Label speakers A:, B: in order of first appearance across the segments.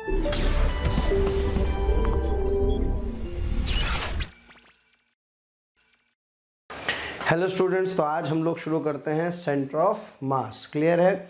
A: Hello students, तो आज हम लोग शुरू करते हैं सेंटर ऑफ मास। क्लियर है?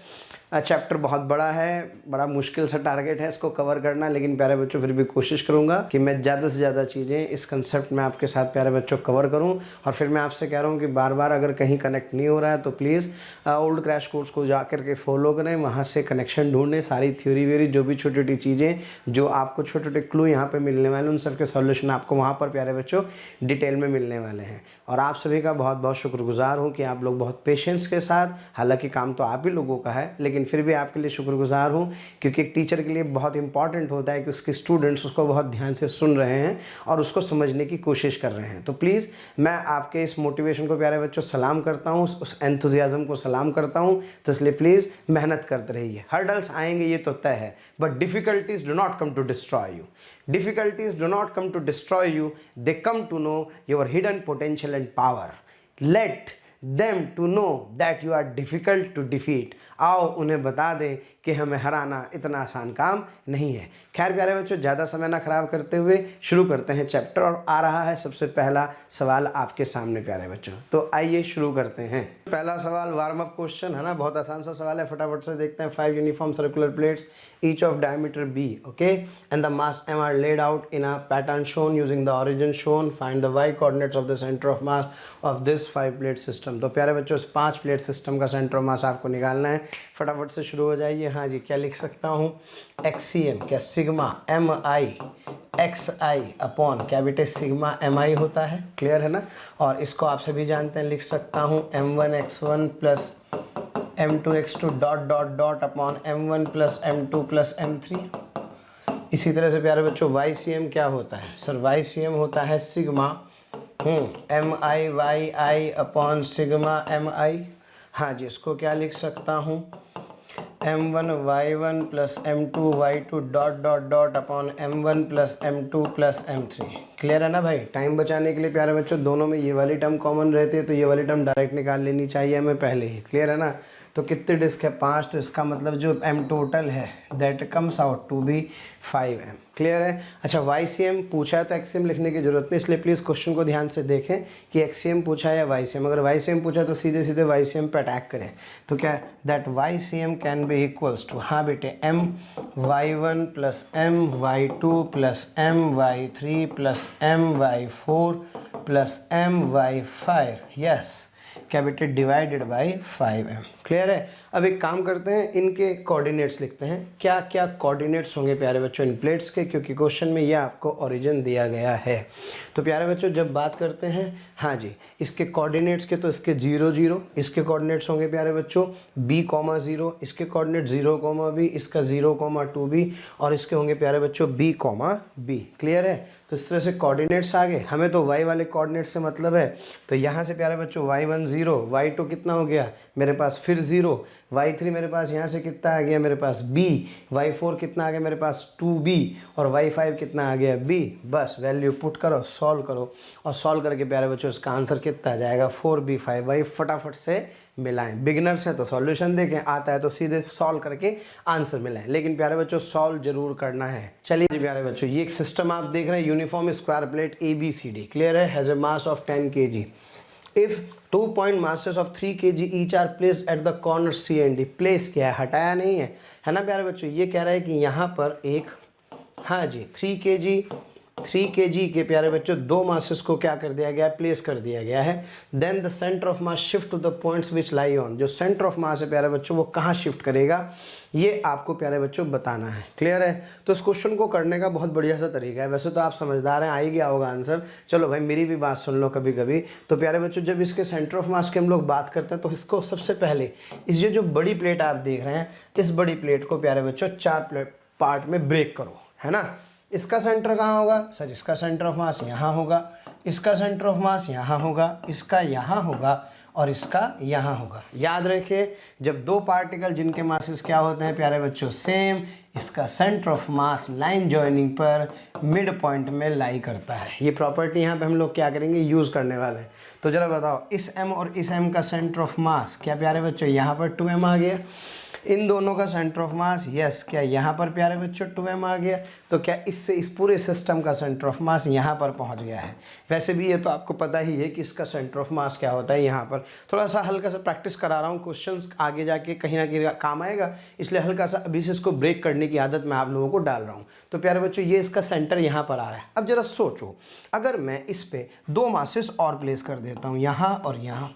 A: चैप्टर बहुत बड़ा है, बड़ा मुश्किल सा टारगेट है इसको कवर करना, लेकिन प्यारे बच्चों फिर भी कोशिश करूंगा कि मैं ज़्यादा से ज़्यादा चीज़ें इस कंसेप्ट में आपके साथ प्यारे बच्चों कवर करूं। और फिर मैं आपसे कह रहा हूं कि बार बार अगर कहीं कनेक्ट नहीं हो रहा है तो प्लीज़ ओल्ड क्रैश कोर्स को जा करके फॉलो करें, वहाँ से कनेक्शन ढूंढें। सारी थ्योरी व्योरी जो भी छोटी छोटी चीज़ें जो आपको छोटे छोटे क्लू यहाँ पर मिलने वाले उन सबके सॉल्यूशन आपको वहाँ पर प्यारे बच्चों डिटेल में मिलने वाले हैं। और आप सभी का बहुत बहुत शुक्रगुजार हूँ कि आप लोग बहुत पेशेंस के साथ, हालांकि काम तो आप ही लोगों का है, लेकिन फिर भी आपके लिए शुक्रगुजार हूँ, क्योंकि एक टीचर के लिए बहुत इंपॉर्टेंट होता है कि उसके स्टूडेंट्स उसको बहुत ध्यान से सुन रहे हैं और उसको समझने की कोशिश कर रहे हैं। तो प्लीज़ मैं आपके इस मोटिवेशन को प्यारे बच्चों सलाम करता हूँ, उस एंथुजियाज्म को सलाम करता हूँ। तो इसलिए प्लीज़ मेहनत करते रहिए। हर्डल्स आएंगे ये तो तय है, but difficulties do not come to destroy you. Difficulties do not come to destroy you, they come to know your hidden potential and power. Let them to know that you are difficult to defeat. आओ उन्हें बता दें कि हमें हराना इतना आसान काम नहीं है। खैर प्यारे बच्चों, ज़्यादा समय ना खराब करते हुए शुरू करते हैं चैप्टर। और आ रहा है सबसे पहला सवाल आपके सामने प्यारे बच्चों, तो आइए शुरू करते हैं। पहला सवाल वार्म अप क्वेश्चन है ना, बहुत आसान सा सवाल है, फटाफट से देखते हैं। 5 uniform circular plates each of diameter b, okay, and the mass m are laid out in a pattern shown using the origin shown. Find the y coordinates of the center of mass of this 5 plate system. तो प्यारे बच्चों इस 5 plate system का centre of मास आपको निकालना है। फटाफट से शुरू हो जाइए। हाँ जी, क्या लिख सकता हूँ? XCM क्या sigma mi xi upon capital sigma mi होता है। क्लियर है ना? और इसको आप सभी जानते हैं, लिख सकता हूँ m1 x1 plus m2 x2 dot dot dot upon m1 plus m2 plus m3। इसी तरह से प्यारे बच्चों YCM क्या होता है? सर YCM होता है sigma mi upon sigma mi। हाँ जी, इसको क्या लिख सकता हूँ? m1 y1 plus m2 y2 dot dot dot upon m1 plus m2 plus m3। Clear है ना भाई? टाइम बचाने के लिए प्यारे बच्चों दोनों में ये वाली टर्म कॉमन रहती है, तो ये वाली टर्म डायरेक्ट निकाल लेनी चाहिए हमें पहले ही। क्लियर है ना? तो कितने डिस्क है? 5, तो इसका मतलब जो m टोटल है that comes out to be 5m। Clear है? अच्छा, YCM पूछा है तो XCM लिखने की जरूरत नहीं, इसलिए प्लीज़ क्वेश्चन को ध्यान से देखें कि XCM पूछा है या YCM। अगर YCM पूछा तो सीधे सीधे YCM पे अटैक करें। तो क्या that YCM can be equals to, हाँ बेटे, my1 plus my2 plus my3 plus my4 plus my5, yes, capital divided by 5m। Clear है? अब एक काम करते हैं, इनके कोऑर्डिनेट्स लिखते हैं। क्या क्या कोऑर्डिनेट्स होंगे प्यारे बच्चों इन प्लेट्स के, क्योंकि क्वेश्चन में ये आपको ओरिजिन दिया गया है। तो प्यारे बच्चों जब बात करते हैं, हाँ जी, इसके कोऑर्डिनेट्स के, तो इसके 0 0, इसके कोऑर्डिनेट्स होंगे प्यारे बच्चों b,0, इसके कोऑर्डिनेट 0,b, इसका 0,2b, और इसके होंगे प्यारे बच्चों b,b। क्लियर है? तो इस तरह से कोऑर्डिनेट्स आ गए। हमें तो y वाले कोऑर्डिनेट से मतलब है, तो यहाँ से प्यारे बच्चों y1 0, y2 कितना हो गया मेरे पास, फिर 0, y3 मेरे पास यहाँ से कितना आ गया मेरे पास b, y4 कितना आ गया मेरे पास 2b, और y5 कितना आ गया b। बस वैल्यू पुट करो, सॉल्व करो, और सॉल्व करके प्यारे बच्चों इसका आंसर कितना आ जाएगा 4b 5y। फटाफट से मिलाएं। बिगिनर्स हैं तो सॉल्यूशन देखें, आता है तो सीधे सॉल्व करके आंसर मिलाएं, लेकिन प्यारे बच्चों सॉल्व जरूर करना है। चलिए प्यारे बच्चों, ये एक सिस्टम आप देख रहे हैं, uniform square plate ABCD। Clear है? Has a mass of 10 kg। If 2 point masses of 3 kg each are placed at the corner C and D। Place क्या है? हटाया नहीं है ना प्यारे बच्चों? ये कह रहा है कि यहाँ पर एक, हाँ जी, 3 kg के प्यारे बच्चों 2 मासेस को क्या कर दिया गया है? प्लेस कर दिया गया है। Then the centre of mass shift to the points which lie on. जो सेंटर ऑफ मास है प्यारे बच्चों वो कहाँ शिफ्ट करेगा, ये आपको प्यारे बच्चों बताना है। क्लियर है? तो इस क्वेश्चन को करने का बहुत बढ़िया सा तरीका है। वैसे तो आप समझदार हैं, आ ही गया होगा आंसर। चलो भाई मेरी भी बात सुन लो कभी कभी। तो प्यारे बच्चों जब इसके सेंटर ऑफ मास की हम लोग बात करते हैं तो इसको सबसे पहले इस जो बड़ी प्लेट आप देख रहे हैं, इस बड़ी प्लेट को प्यारे बच्चों 4 पार्ट में ब्रेक करो, है ना। इसका सेंटर कहाँ होगा? सर इसका सेंटर ऑफ मास यहाँ होगा, इसका सेंटर ऑफ मास यहाँ होगा, इसका यहाँ होगा, और इसका यहाँ होगा। याद रखिए, जब 2 पार्टिकल जिनके मासेस क्या होते हैं प्यारे बच्चों सेम, इसका centre of mass line joining पर मिड पॉइंट में लाई करता है। ये प्रॉपर्टी यहाँ पे हम लोग क्या करेंगे, यूज़ करने वाले हैं। तो जरा बताओ, इस m और इस m का सेंटर ऑफ मास क्या प्यारे बच्चों यहाँ पर 2m आ गया। इन दोनों का सेंटर ऑफ मास, यस, क्या यहाँ पर प्यारे बच्चों 2m आ गया, तो क्या इससे इस पूरे सिस्टम का सेंटर ऑफ मास यहाँ पर पहुँच गया है। वैसे भी ये तो आपको पता ही है कि इसका सेंटर ऑफ मास क्या होता है। यहाँ पर थोड़ा सा हल्का सा प्रैक्टिस करा रहा हूँ, क्वेश्चंस आगे जाके कहीं ना कहीं काम आएगा, इसलिए हल्का सा अभी से इसको ब्रेक करने की आदत मैं आप लोगों को डाल रहा हूँ। तो प्यारे बच्चों ये इसका सेंटर यहाँ पर आ रहा है। अब जरा सोचो, अगर मैं इस पर 2 मासेस और प्लेस कर देता हूँ, यहाँ और यहाँ,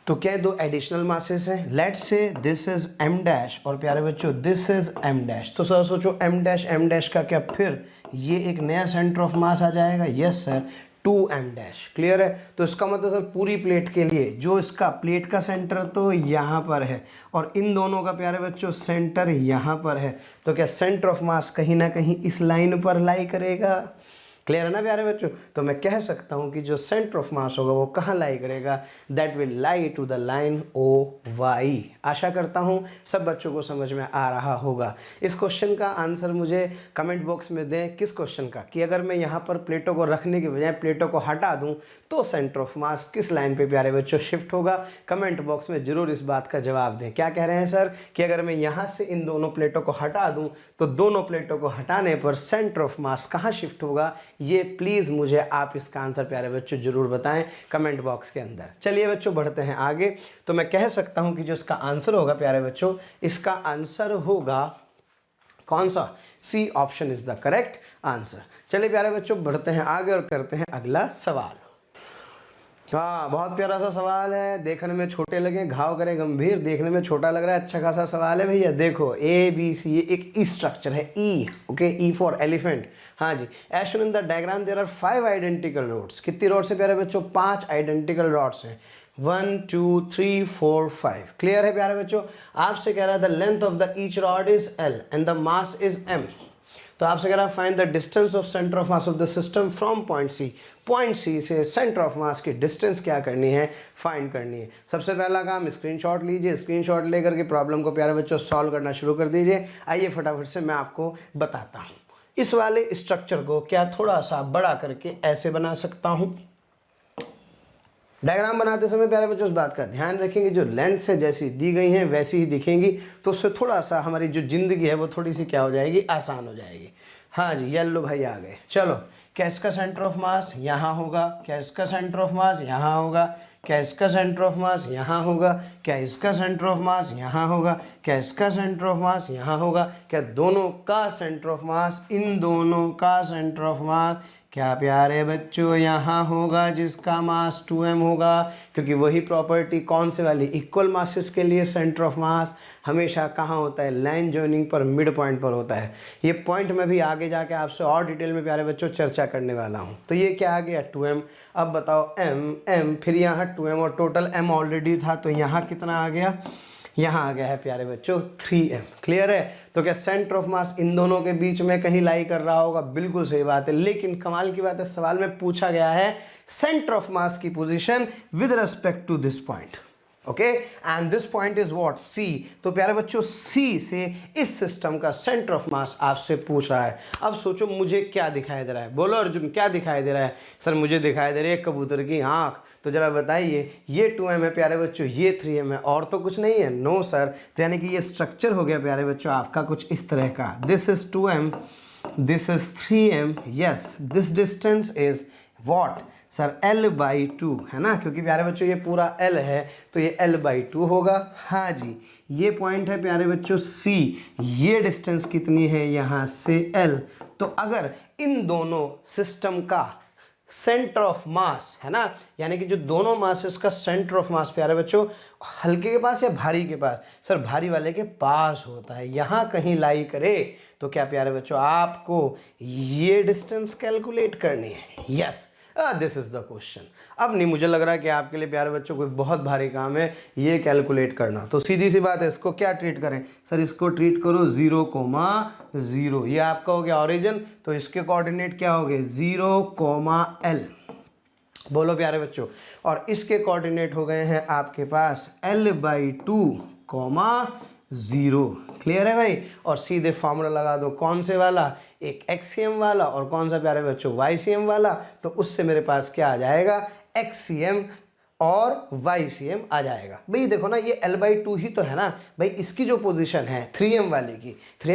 A: तो क्या 2 एडिशनल मासेस हैं। Let's say this is m dash और प्यारे बच्चों दिस इज m डैश। तो सर सोचो m डैश का क्या फिर ये एक नया सेंटर ऑफ मास आ जाएगा। Yes sir, 2m dash. Clear है। तो इसका मतलब सर पूरी प्लेट के लिए जो इसका प्लेट का सेंटर तो यहाँ पर है और इन दोनों का प्यारे बच्चों सेंटर यहाँ पर है, तो क्या सेंटर ऑफ मास कहीं ना कहीं इस लाइन पर लाई करेगा। क्लियर है ना प्यारे बच्चों। तो मैं कह सकता हूँ कि जो सेंटर ऑफ मास होगा वो कहाँ लाई करेगा, that will lie to the line OY। आशा करता हूँ सब बच्चों को समझ में आ रहा होगा। इस क्वेश्चन का आंसर मुझे कमेंट बॉक्स में दें। किस क्वेश्चन का, कि अगर मैं यहाँ पर प्लेटों को रखने के बजाय प्लेटों को हटा दूँ तो सेंटर ऑफ मास किस लाइन पे प्यारे बच्चों शिफ्ट होगा। कमेंट बॉक्स में जरूर इस बात का जवाब दें। क्या कह रहे हैं सर, कि अगर मैं यहाँ से इन दोनों प्लेटों को हटा दूँ तो दोनों प्लेटों को हटाने पर सेंटर ऑफ मास कहाँ शिफ्ट होगा, ये प्लीज़ मुझे आप इसका आंसर प्यारे बच्चों जरूर बताएं कमेंट बॉक्स के अंदर। चलिए बच्चों बढ़ते हैं आगे। तो मैं कह सकता हूं कि जो इसका आंसर होगा प्यारे बच्चों, इसका आंसर होगा कौन सा, C option is the correct answer. चलिए प्यारे बच्चों बढ़ते हैं आगे और करते हैं अगला सवाल। हाँ, बहुत प्यारा सा सवाल है, देखने में छोटे लगे घाव करे गंभीर, देखने में छोटा लग रहा है, अच्छा खासा सवाल है भैया। देखो ABC एक ई स्ट्रक्चर है, E, okay, E for elephant. हाँ जी, as shown in the diagram there are 5 identical rods. कितनी रोड्स है प्यारे बच्चों, 5 आइडेंटिकल रोड्स हैं। 1 2 3 4 5। क्लियर है प्यारे बच्चों। आपसे कह रहा है the length of the each rod is L and the mass is M। तो आपसे कह रहा है find the distance of centre of mass of the system from point C. Point C से सेंटर ऑफ मास की distance क्या करनी है, फाइंड करनी है। सबसे पहला काम स्क्रीनशॉट लीजिए, स्क्रीनशॉट लेकर के प्रॉब्लम को प्यारे बच्चों सॉल्व करना शुरू कर दीजिए। आइए फटाफट से मैं आपको बताता हूँ। इस वाले स्ट्रक्चर को क्या थोड़ा सा बड़ा करके ऐसे बना सकता हूँ। डायग्राम बनाते समय प्यारे बच्चों इस बात का ध्यान रखेंगे, जो लेंथ है जैसी दी गई हैं वैसी ही दिखेंगी, तो उससे थोड़ा सा हमारी जो ज़िंदगी है वो थोड़ी सी क्या हो जाएगी, आसान हो जाएगी। हाँ जी, येलो भाई आ गए। चलो, क्या इसका सेंटर ऑफ मास यहाँ होगा, क्या इसका सेंटर ऑफ मास यहाँ होगा, क्या इसका सेंटर ऑफ मास यहाँ होगा, क्या इसका सेंटर ऑफ मास यहाँ होगा, क्या इसका सेंटर ऑफ मास यहाँ होगा, क्या दोनों का सेंटर ऑफ मास, इन दोनों का सेंटर ऑफ मास क्या प्यारे बच्चों यहाँ होगा, जिसका मास 2m होगा। क्योंकि वही प्रॉपर्टी कौन से वाली, इक्वल मासेस के लिए सेंटर ऑफ मास हमेशा कहाँ होता है, लाइन जॉइनिंग पर, मिड पॉइंट पर होता है। ये पॉइंट मैं भी आगे जाके आपसे और डिटेल में प्यारे बच्चों चर्चा करने वाला हूँ। तो ये क्या आ गया 2m। अब बताओ m फिर यहाँ 2m और टोटल m ऑलरेडी था, तो यहाँ कितना आ गया, यहाँ आ गया है प्यारे बच्चों 3m। क्लियर है। तो क्या सेंटर ऑफ मास इन दोनों के बीच में कहीं लाई कर रहा होगा, बिल्कुल सही बात है। लेकिन कमाल की बात है, सवाल में पूछा गया है सेंटर ऑफ मास की position with respect to this point, okay, and this point is what, C। तो प्यारे बच्चों C से इस सिस्टम का सेंटर ऑफ मास आपसे पूछ रहा है। अब सोचो मुझे क्या दिखाई दे रहा है, बोलो अर्जुन क्या दिखाई दे रहा है। सर मुझे दिखाई दे रही है कबूतर की आंख। तो जरा बताइए, ये 2m है प्यारे बच्चों, ये 3m है, और तो कुछ नहीं है। No sir. तो यानी कि ये स्ट्रक्चर हो गया प्यारे बच्चों आपका कुछ इस तरह का, this is 2m, this is 3m, yes, this distance is what sir L/2 है ना, क्योंकि प्यारे बच्चों ये पूरा L है तो ये L/2 होगा। हाँ जी, ये पॉइंट है प्यारे बच्चों C, ये डिस्टेंस कितनी है यहाँ से L। तो अगर इन दोनों सिस्टम का सेंटर ऑफ मास है ना, यानी कि जो दोनों मासेस का सेंटर ऑफ मास प्यारे बच्चों हल्के के पास या भारी के पास, सर भारी वाले के पास होता है, यहाँ कहीं लाई करे, तो क्या प्यारे बच्चों आपको ये डिस्टेंस कैलकुलेट करनी है। Yes, this is the question. अब नहीं मुझे लग रहा है कि आपके लिए प्यारे बच्चों कोई बहुत भारी काम है ये कैलकुलेट करना। तो सीधी सी बात है, इसको क्या ट्रीट करें सर, इसको ट्रीट करो 0,0। ये आपका हो गया ओरिजिन, तो इसके कोऑर्डिनेट क्या हो गए 0,L। बोलो प्यारे बच्चों, और इसके कोऑर्डिनेट हो गए हैं आपके पास L/2, 0। क्लियर है भाई। और सीधे फॉर्मूला लगा दो, कौन से वाला, एक XCM वाला और कौन सा प्यारे बच्चों YCM वाला। तो उससे मेरे पास क्या आ जाएगा, XCM और YCM आ जाएगा। भाई देखो ना, ये L/2 ही तो है ना भाई, इसकी जो पोजीशन है 3m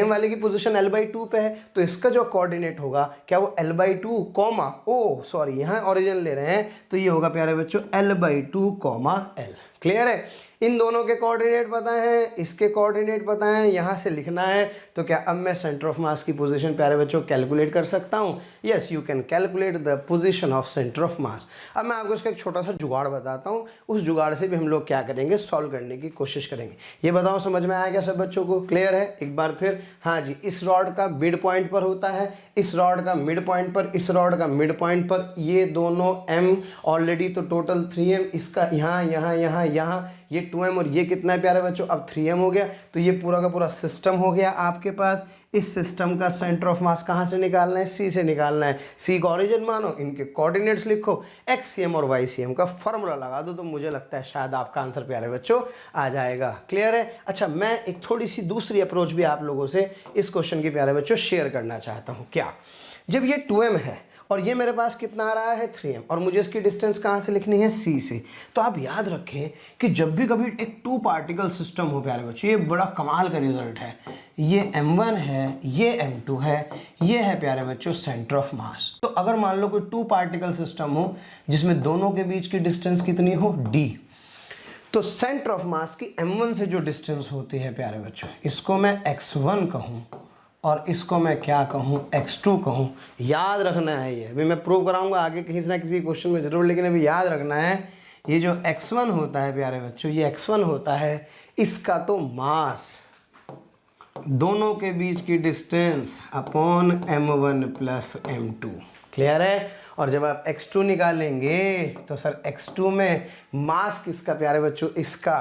A: वाले की पोजीशन L/2 पे है, तो इसका जो कोऑर्डिनेट होगा क्या वो L/2 कॉमा, ओ सॉरी यहाँ ओरिजिन ले रहे हैं तो ये होगा प्यारे बच्चों L/2 कॉमा L। क्लियर है? इन दोनों के कोऑर्डिनेट पता हैं, इसके कोऑर्डिनेट पता हैं, यहाँ से लिखना है तो क्या अब मैं सेंटर ऑफ मास की पोजीशन प्यारे बच्चों कैलकुलेट कर सकता हूँ? Yes, you can calculate the position of centre of मास। अब मैं आपको इसका एक छोटा सा जुगाड़ बताता हूँ, उस जुगाड़ से भी हम लोग क्या करेंगे, सॉल्व करने की कोशिश करेंगे। ये बताओ समझ में आया क्या सब बच्चों को? क्लियर है? एक बार फिर, हाँ जी, इस रॉड का मिड पॉइंट पर होता है, इस रॉड का मिड पॉइंट पर, इस रॉड का मिड पॉइंट पर, ये दोनों m ऑलरेडी तो टोटल 3m, इसका यहाँ यहाँ यहाँ यहाँ ये 2m और ये कितना है प्यारे बच्चों, अब 3m हो गया। तो ये पूरा का पूरा सिस्टम हो गया आपके पास। इस सिस्टम का सेंटर ऑफ मास कहाँ से निकालना है? C से निकालना है। C का ऑरिजिन मानो, इनके कोऑर्डिनेट्स लिखो, XCM और YCM का फॉर्मूला लगा दो, तो मुझे लगता है शायद आपका आंसर प्यारे बच्चों आ जाएगा। क्लियर है? अच्छा, मैं एक थोड़ी सी दूसरी अप्रोच भी आप लोगों से इस क्वेश्चन की प्यारे बच्चों शेयर करना चाहता हूँ। क्या? जब ये 2m है और ये मेरे पास कितना आ रहा है 3m, और मुझे इसकी डिस्टेंस कहाँ से लिखनी है? C से। तो आप याद रखें कि जब भी कभी एक 2 पार्टिकल सिस्टम हो प्यारे बच्चों, ये बड़ा कमाल का रिजल्ट है। ये m1 है, ये m2 है, ये है प्यारे बच्चों सेंटर ऑफ मास। तो अगर मान लो कोई 2 पार्टिकल सिस्टम हो जिसमें दोनों के बीच की डिस्टेंस कितनी हो? d, तो सेंटर ऑफ मास की m1 से जो डिस्टेंस होती है प्यारे बच्चों, इसको मैं x1 कहूँ और इसको मैं क्या कहूँ? x2 कहूँ। याद रखना है ये, अभी मैं प्रूव कराऊंगा आगे कहीं से ना किसी क्वेश्चन में जरूर, लेकिन अभी याद रखना है ये जो x1 होता है प्यारे बच्चों, ये x1 होता है, इसका तो मास दोनों के बीच की distance upon m1 plus m2। Clear है? और जब आप x2 निकालेंगे तो सर x2 में मास किसका प्यारे बच्चों? इसका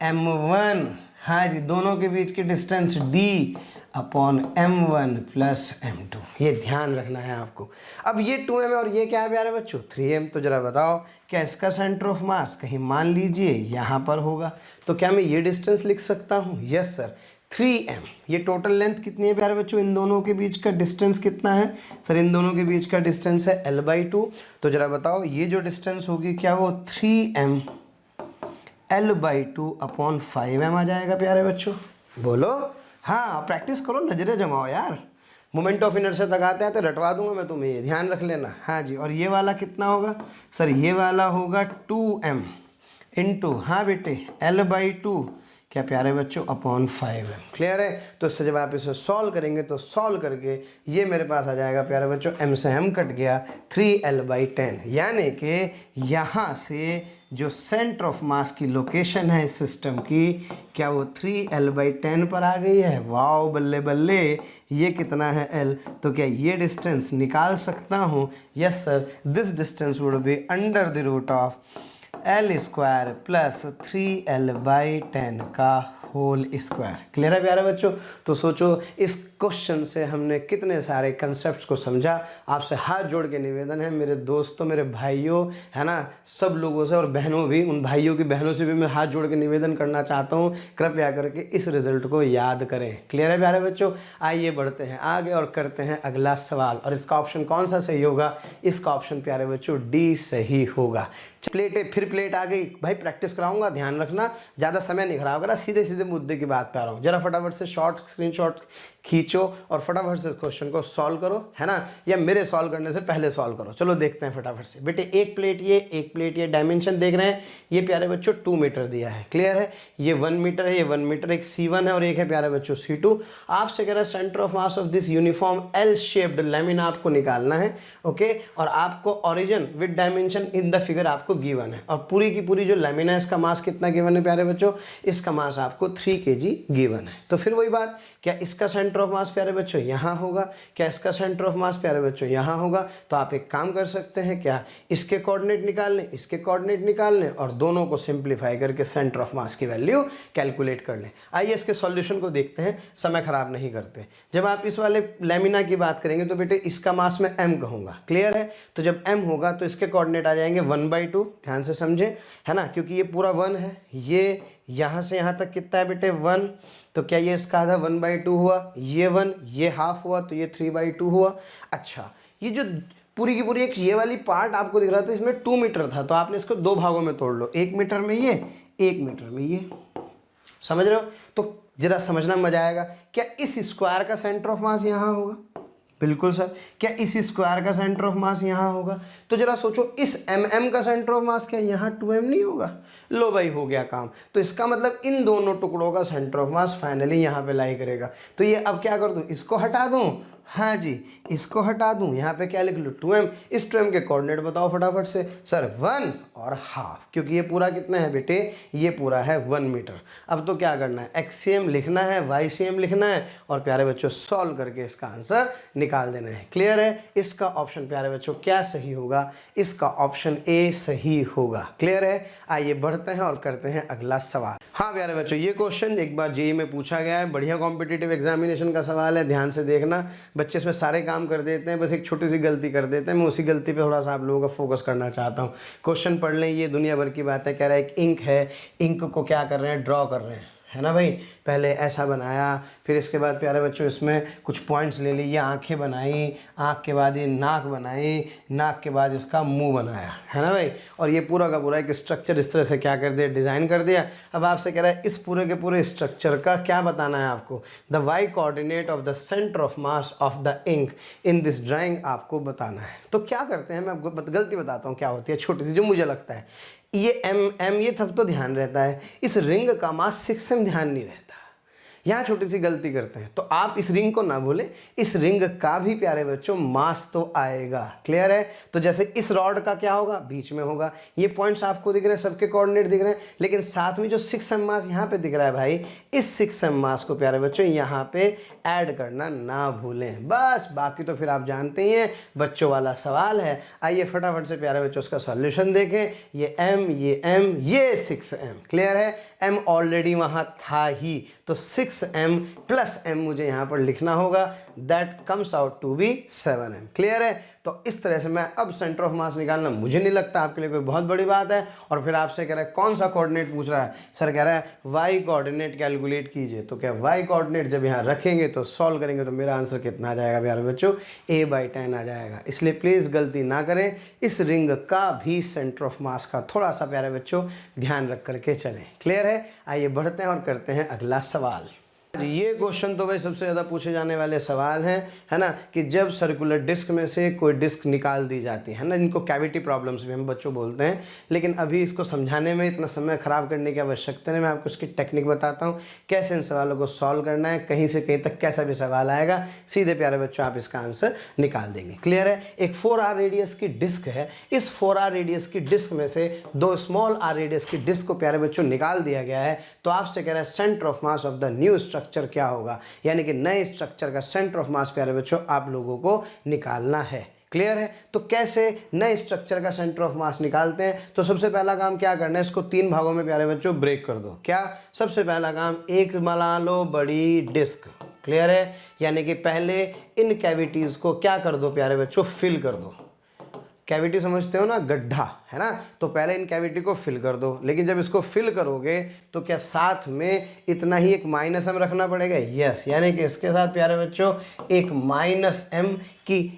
A: m1, हाँ जी, दोनों के बीच की distance d upon m1 plus m2। ये ध्यान रखना है आपको। अब ये 2m है और ये क्या है प्यारे बच्चों? 3m। तो जरा बताओ क्या इसका सेंटर ऑफ मास कहीं मान लीजिए यहाँ पर होगा, तो क्या मैं ये डिस्टेंस लिख सकता हूँ? Yes sir, 3m। ये टोटल लेंथ कितनी है प्यारे बच्चों? इन दोनों के बीच का डिस्टेंस कितना है? सर इन दोनों के बीच का डिस्टेंस है L/2। तो जरा बताओ ये जो डिस्टेंस होगी क्या वो 3m L/2 अपॉन 5m आ जाएगा प्यारे बच्चों? बोलो हाँ, प्रैक्टिस करो, नजरें जमाओ यार। मोमेंट ऑफ इनर्शिया तक आते हैं तो रटवा दूंगा मैं तुम्हें, ये ध्यान रख लेना। हाँ जी, और ये वाला कितना होगा? सर ये वाला होगा 2m इंटू, हाँ बेटे, L/2 क्या प्यारे बच्चों अपॉन 5m। क्लियर है? तो इससे जब आप इसे सॉल्व करेंगे तो सॉल्व करके ये मेरे पास आ जाएगा प्यारे बच्चों, m से m कट गया, 3L/10, यानी कि यहाँ से जो सेंटर ऑफ मास की लोकेशन है इस सिस्टम की, क्या वो 3L/10 पर आ गई है? वाओ, बल्ले बल्ले। ये कितना है L? तो क्या ये डिस्टेंस निकाल सकता हूँ? Yes sir, this distance would be under the root of L² plus 3L/10 का होल स्क्वायर। क्लियर है प्यारे बच्चों? तो सोचो इस क्वेश्चन से हमने कितने सारे कंसेप्ट्स को समझा। आपसे हाथ जोड़ के निवेदन है मेरे दोस्तों, मेरे भाइयों, है ना, सब लोगों से और बहनों भी, उन भाइयों की बहनों से भी मैं हाथ जोड़ के निवेदन करना चाहता हूँ, कृपया करके इस रिजल्ट को याद करें। क्लियर है प्यारे बच्चों? आइए बढ़ते हैं आगे और करते हैं अगला सवाल। और इसका ऑप्शन कौन सा सही होगा? इसका ऑप्शन प्यारे बच्चों D सही होगा। प्लेटें, फिर प्लेट आ गई भाई, प्रैक्टिस कराऊंगा, ध्यान रखना, ज़्यादा समय नहीं खराब करा, सीधे सीधे मुद्दे की बात पे आ रहा हूँ। जरा फटाफट से स्क्रीनशॉट खींचो और फटाफट से क्वेश्चन को सॉल्व करो, है ना, या मेरे सॉल्व करने से पहले सॉल्व करो। चलो देखते हैं फटाफट से। बेटे एक प्लेट ये डायमेंशन देख रहे हैं, ये प्यारे बच्चों 2 मीटर दिया है। क्लियर है? ये 1 मीटर है, ये 1 मीटर, एक C1 है और एक है प्यारे बच्चों C2। आपसे कह रहा है centre of mass of this uniform L shaped lamina आपको निकालना है। ओके, और आपको origin with dimension in the figure आपको गिवन है, और पूरी की पूरी जो लेमिना है इसका मास कितना गिवन है प्यारे बच्चों? इसका मास आपको 3 kg गिवन है। तो फिर वही बात, क्या इसका सेंटर ऑफ मास प्यारे बच्चों यहाँ होगा? क्या इसका सेंटर ऑफ मास प्यारे बच्चों यहाँ होगा? तो आप एक काम कर सकते हैं, क्या इसके कोऑर्डिनेट निकाल लें, इसके कोऑर्डिनेट निकाल लें और दोनों को सिंप्लीफाई करके सेंटर ऑफ मास की वैल्यू कैलकुलेट कर लें। आइए इसके सॉल्यूशन को देखते हैं, समय खराब नहीं करते। जब आप इस वाले लेमिना की बात करेंगे तो बेटे इसका मास मैं m कहूँगा। क्लियर है? तो जब m होगा तो इसके कोऑर्डिनेट आ जाएंगे 1/2, ध्यान से समझे, है ना, क्योंकि ये पूरा 1 है, ये यहाँ से यहाँ तक कितना है बेटे 1, तो क्या ये इसका आधा 1/2 हुआ, ये 1, ये हाफ हुआ, तो ये 3/2 हुआ। अच्छा, ये जो पूरी की पूरी एक ये वाली पार्ट आपको दिख रहा था, इसमें 2 मीटर था, तो आपने इसको 2 भागों में तोड़ लो, 1 मीटर में ये, 1 मीटर में ये। समझ रहे हो? तो जरा समझना मजा आएगा। क्या इस स्क्वायर का सेंटर ऑफ मास यहाँ होगा? बिल्कुल सर। क्या इस स्क्वायर का सेंटर ऑफ मास यहाँ होगा? तो जरा सोचो, इस mm का सेंटर ऑफ मास क्या यहाँ 2m नहीं होगा? लो भाई, हो गया काम। तो इसका मतलब इन दोनों टुकड़ों का सेंटर ऑफ मास फाइनली यहाँ पे लाई करेगा। तो ये अब क्या कर दूँ, इसको हटा दूँ? हाँ जी, इसको हटा दूं, यहाँ पे क्या लिख लूँ 2m। इस 2m के कोऑर्डिनेट बताओ फटाफट से। सर 1 और हाफ, क्योंकि ये पूरा कितना है बेटे, ये पूरा है 1 मीटर। अब तो क्या करना है, एक्सीएम लिखना है, वाईसीएम लिखना है और प्यारे बच्चों सॉल्व करके इसका आंसर निकाल देना है। क्लियर है? इसका ऑप्शन प्यारे बच्चों क्या सही होगा? इसका ऑप्शन ए सही होगा। क्लियर है? आइए बढ़ते हैं और करते हैं अगला सवाल। हाँ प्यारे बच्चों, ये क्वेश्चन एक बार जेईई में पूछा गया है, बढ़िया कॉम्पिटिटिव एग्जामिनेशन का सवाल है, ध्यान से देखना। बच्चे इसमें सारे काम कर देते हैं, बस एक छोटी सी गलती कर देते हैं। मैं उसी गलती पे थोड़ा सा आप लोगों का फोकस करना चाहता हूँ। क्वेश्चन पढ़ लें, ये दुनिया भर की बात है। कह रहा है एक इंक है, इंक को क्या कर रहे हैं, ड्रॉ कर रहे हैं, है ना भाई। पहले ऐसा बनाया, फिर इसके बाद प्यारे बच्चों इसमें कुछ पॉइंट्स ले लिए, आंखें बनाई, आँख के बाद ये नाक बनाई, नाक के बाद इसका मुंह बनाया, है ना भाई। और ये पूरा का पूरा एक स्ट्रक्चर इस तरह से क्या कर दिया, डिज़ाइन कर दिया। अब आपसे कह रहा है इस पूरे के पूरे स्ट्रक्चर का क्या बताना है आपको, the Y coordinate of the centre of mass of the ink in this drawing आपको बताना है। तो क्या करते हैं, मैं आपको गलती बताता हूँ क्या होती है, छोटी सी जो मुझे लगता है। ये एम ये सब तो ध्यान रहता है, इस रिंग का मास 6m ध्यान नहीं रहता। यहाँ छोटी सी गलती करते हैं, तो आप इस रिंग को ना भूलें, इस रिंग का भी प्यारे बच्चों मास तो आएगा। क्लियर है? तो जैसे इस रॉड का क्या होगा, बीच में होगा। ये पॉइंट्स आपको दिख रहे हैं, सबके कोऑर्डिनेट दिख रहे हैं, लेकिन साथ में जो 6m मास यहाँ पे दिख रहा है भाई, इस 6m मास को प्यारे बच्चों यहाँ पे ऐड करना ना भूलें। बस, बाकी तो फिर आप जानते ही हैं, बच्चों वाला सवाल है। आइए फटाफट से प्यारे बच्चों उसका सॉल्यूशन देखें। ये m, ये m, ये 6m। क्लियर है? m ऑलरेडी वहाँ था ही, तो 6m प्लस m मुझे यहाँ पर लिखना होगा, that comes out to be 7m। Clear है? तो इस तरह से मैं अब सेंटर ऑफ मास निकालना मुझे नहीं लगता आपके लिए कोई बहुत बड़ी बात है। और फिर आपसे कह रहा है कौन सा कोऑर्डिनेट पूछ रहा है, सर कह रहा है वाई कोऑर्डिनेट कैलकुलेट कीजिए। तो क्या वाई कोऑर्डिनेट जब यहाँ रखेंगे तो सॉल्व करेंगे तो मेरा आंसर कितना आ जाएगा प्यारे बच्चों, a/10 आ जाएगा। इसलिए प्लीज़ गलती ना करें, इस रिंग का भी सेंटर ऑफ मास का थोड़ा सा प्यारे बच्चों ध्यान रख करके चलें। क्लियर है? आइए बढ़ते हैं और करते हैं अगला सवाल। ये क्वेश्चन तो भाई सबसे ज़्यादा पूछे जाने वाले सवाल हैं, है ना, कि जब सर्कुलर डिस्क में से कोई डिस्क निकाल दी जाती है ना, इनको कैविटी प्रॉब्लम्स भी हम बच्चों बोलते हैं। लेकिन अभी इसको समझाने में इतना समय ख़राब करने की आवश्यकता नहीं, मैं आपको इसकी टेक्निक बताता हूँ कैसे इन सवालों को सॉल्व करना है। कहीं से कहीं तक कैसा भी सवाल आएगा, सीधे प्यारे बच्चों आप इसका आंसर निकाल देंगे। क्लियर है? एक 4r रेडियस की डिस्क है, इस 4r रेडियस की डिस्क में से 2 स्मॉल r रेडियस की डिस्क को प्यारे बच्चों निकाल दिया गया है। तो आपसे कह रहा है centre of mass of the new structure क्या होगा, यानी कि नए स्ट्रक्चर का सेंटर ऑफ मास प्यारे बच्चों आप लोगों को निकालना है। क्लियर है? तो कैसे नए स्ट्रक्चर का सेंटर ऑफ मास निकालते हैं, तो सबसे पहला काम क्या करना है, इसको 3 भागों में प्यारे बच्चों ब्रेक कर दो। क्या? सबसे पहला काम, एक बना लो बड़ी डिस्क। क्लियर है? यानी कि पहले इन कैविटीज को क्या कर दो प्यारे बच्चों, फिल कर दो। कैविटी समझते हो ना, गड्ढा, है ना। तो पहले इन कैविटी को फिल कर दो, लेकिन जब इसको फिल करोगे तो क्या साथ में इतना ही एक -m रखना पड़ेगा? यस, यानी कि इसके साथ प्यारे बच्चों एक -m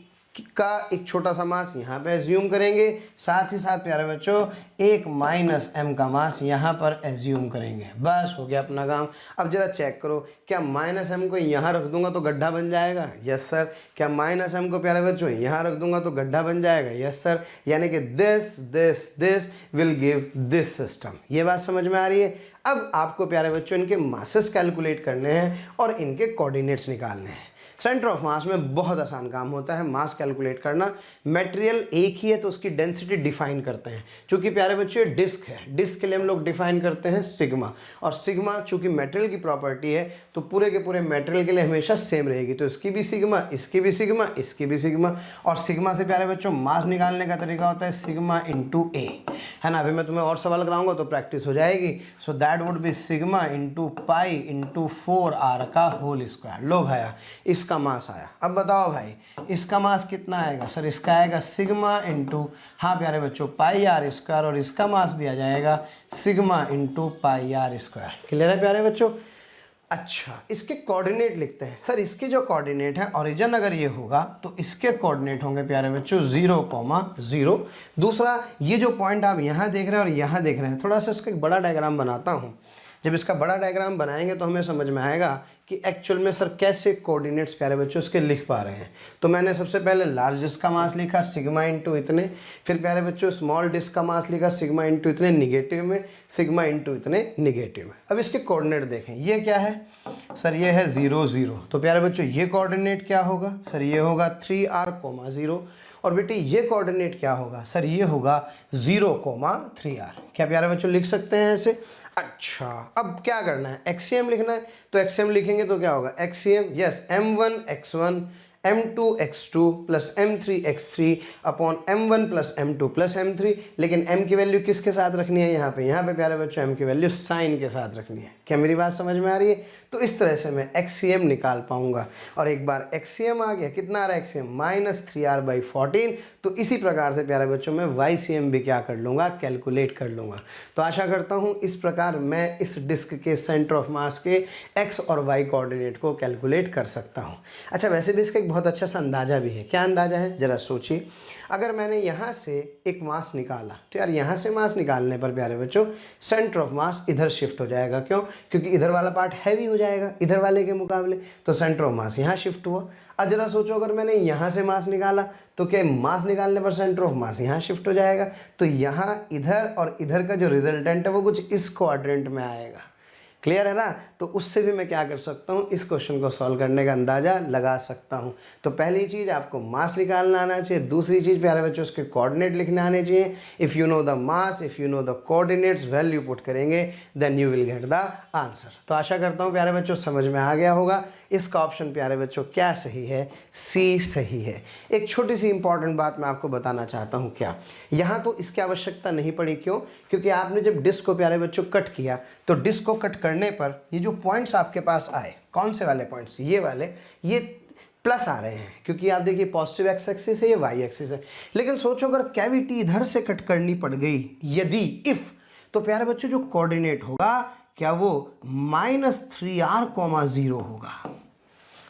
A: का एक छोटा सा मास यहाँ पे एज्यूम करेंगे, साथ ही साथ प्यारे बच्चों एक -m का मास यहाँ पर एज्यूम करेंगे। बस हो गया अपना काम। अब जरा चेक करो, क्या -m को यहाँ रख दूंगा तो गड्ढा बन जाएगा? Yes sir. क्या -m को प्यारे बच्चों यहाँ रख दूंगा तो गड्ढा बन जाएगा? Yes sir. यानी कि this will give this system. ये बात समझ में आ रही है? अब आपको प्यारे बच्चों इनके मासेस कैलकुलेट करने हैं और इनके कोऑर्डिनेट्स निकालने हैं। सेंटर ऑफ मास में बहुत आसान काम होता है मास कैलकुलेट करना। मटेरियल एक ही है तो उसकी डेंसिटी डिफाइन करते हैं। चूंकि प्यारे बच्चों ये डिस्क है, डिस्क के लिए हम लोग डिफाइन करते हैं सिग्मा, और सिग्मा चूंकि मटेरियल की प्रॉपर्टी है तो पूरे के पूरे मटेरियल के लिए हमेशा सेम रहेगी। तो इसकी भी सिग्मा, इसकी भी सिग्मा, इसकी भी सिग्मा। और सिग्मा से प्यारे बच्चों मास निकालने का तरीका होता है सिग्मा इंटू ए, है ना। अभी मैं तुम्हें और सवाल कराऊंगा तो प्रैक्टिस हो जाएगी। So that would be sigma into pi into 4r का होल स्क्वायर। लो भाया, इसका मास आया। अब बताओ भाई इसका मास कितना आएगा? सर इसका आएगा सिग्मा इंटू, हाँ प्यारे बच्चों, पाई r स्क्वायर, और इसका मास भी आ जाएगा sigma into pi r square. Clear है प्यारे बच्चों? अच्छा, इसके कोऑर्डिनेट लिखते हैं। सर इसके जो कोऑर्डिनेट है, ओरिजिन अगर ये होगा तो इसके कोऑर्डिनेट होंगे प्यारे बच्चों 0,0। दूसरा, ये जो पॉइंट आप यहाँ देख रहे हैं और यहाँ देख रहे हैं, थोड़ा सा इसका एक बड़ा डायग्राम बनाता हूँ। जब इसका बड़ा डायग्राम बनाएंगे तो हमें समझ में आएगा कि एक्चुअल में सर कैसे कोऑर्डिनेट्स प्यारे बच्चों इसके लिख पा रहे हैं। तो मैंने सबसे पहले लार्ज डिस्क का मास लिखा सिग्मा इंटू इतने, फिर प्यारे बच्चों स्मॉल डिस्क का मास लिखा सिग्मा इंटू इतने निगेटिव में, सिग्मा इंटू इतने निगेटिव में। अब इसके कोऑर्डिनेट देखें, ये क्या है सर, ये है 0 0। तो प्यारे बच्चों ये कोऑर्डिनेट क्या होगा सर, ये होगा 3r,0। और बेटे ये कोऑर्डिनेट क्या होगा सर, ये होगा 0,3r। क्या प्यारे बच्चों लिख सकते हैं ऐसे? अच्छा, अब क्या करना है, एक्सीएम लिखना है। तो एक्सीएम लिखेंगे तो क्या होगा, XCM is m1 x1 m2 x2 plus m3 x3 upon m1 plus m2 plus m3। लेकिन m की वैल्यू किसके साथ रखनी है यहाँ पे प्यारे बच्चों m की वैल्यू साइन के साथ रखनी है। क्या मेरी बात समझ में आ रही है? तो इस तरह से मैं एक्सीएम निकाल पाऊंगा। और एक बार एक्सीएम आ गया, कितना आ रहा है एक्सीएम, -3r/14। तो इसी प्रकार से प्यारे बच्चों मैं वाईसीएम भी क्या कर लूँगा, कैलकुलेट कर लूँगा। तो आशा करता हूँ इस प्रकार मैं इस डिस्क के सेंटर ऑफ मास के एक्स और वाई कोऑर्डिनेट को कैलकुलेट कर सकता हूँ। अच्छा, वैसे भी इसका एक बहुत अच्छा सा अंदाज़ा भी है। क्या अंदाज़ा है ज़रा सोचिए। अगर मैंने यहाँ से एक मास निकाला तो यार यहाँ से मास निकालने पर प्यारे बच्चों सेंटर ऑफ मास इधर शिफ्ट हो जाएगा। क्यों? क्योंकि इधर वाला पार्ट हैवी हो जाएगा इधर वाले के मुकाबले, तो सेंटर ऑफ मास यहाँ शिफ्ट हुआ। अब जरा सोचो, अगर मैंने यहाँ से मास निकाला तो क्या मास निकालने पर सेंटर ऑफ मास यहाँ शिफ्ट हो जाएगा। तो यहाँ इधर और इधर का जो रिजल्टेंट है वो कुछ इस क्वाड्रेंट में आएगा। क्लियर है ना? तो उससे भी मैं क्या कर सकता हूँ, इस क्वेश्चन को सॉल्व करने का अंदाज़ा लगा सकता हूँ। तो पहली चीज़ आपको मास निकालना आना चाहिए, दूसरी चीज़ प्यारे बच्चों उसके कोऑर्डिनेट लिखने आने चाहिए। If you know the mass, if you know the coordinates, value put करेंगे then you will get the answer. तो आशा करता हूँ प्यारे बच्चों समझ में आ गया होगा। इसका ऑप्शन प्यारे बच्चों क्या सही है, सी सही है। एक छोटी सी इंपॉर्टेंट बात मैं आपको बताना चाहता हूँ। क्या यहाँ तो इसकी आवश्यकता नहीं पड़ी, क्यों? क्योंकि आपने जब डिस्क को प्यारे बच्चों कट किया तो डिस्क को कट करने पर ये जो पॉइंट्स आपके पास आए, कौन से वाले पॉइंट्स, ये वाले, ये प्लस आ रहे हैं क्योंकि आप देखिए पॉजिटिव एक्स एक्सिस है, ये वाई एक्सिस है। लेकिन सोचो अगर कैविटी इधर से कट करनी पड़ गई, यदि इफ, तो प्यारे बच्चों जो कोऑर्डिनेट होगा क्या वो -3r,0 होगा।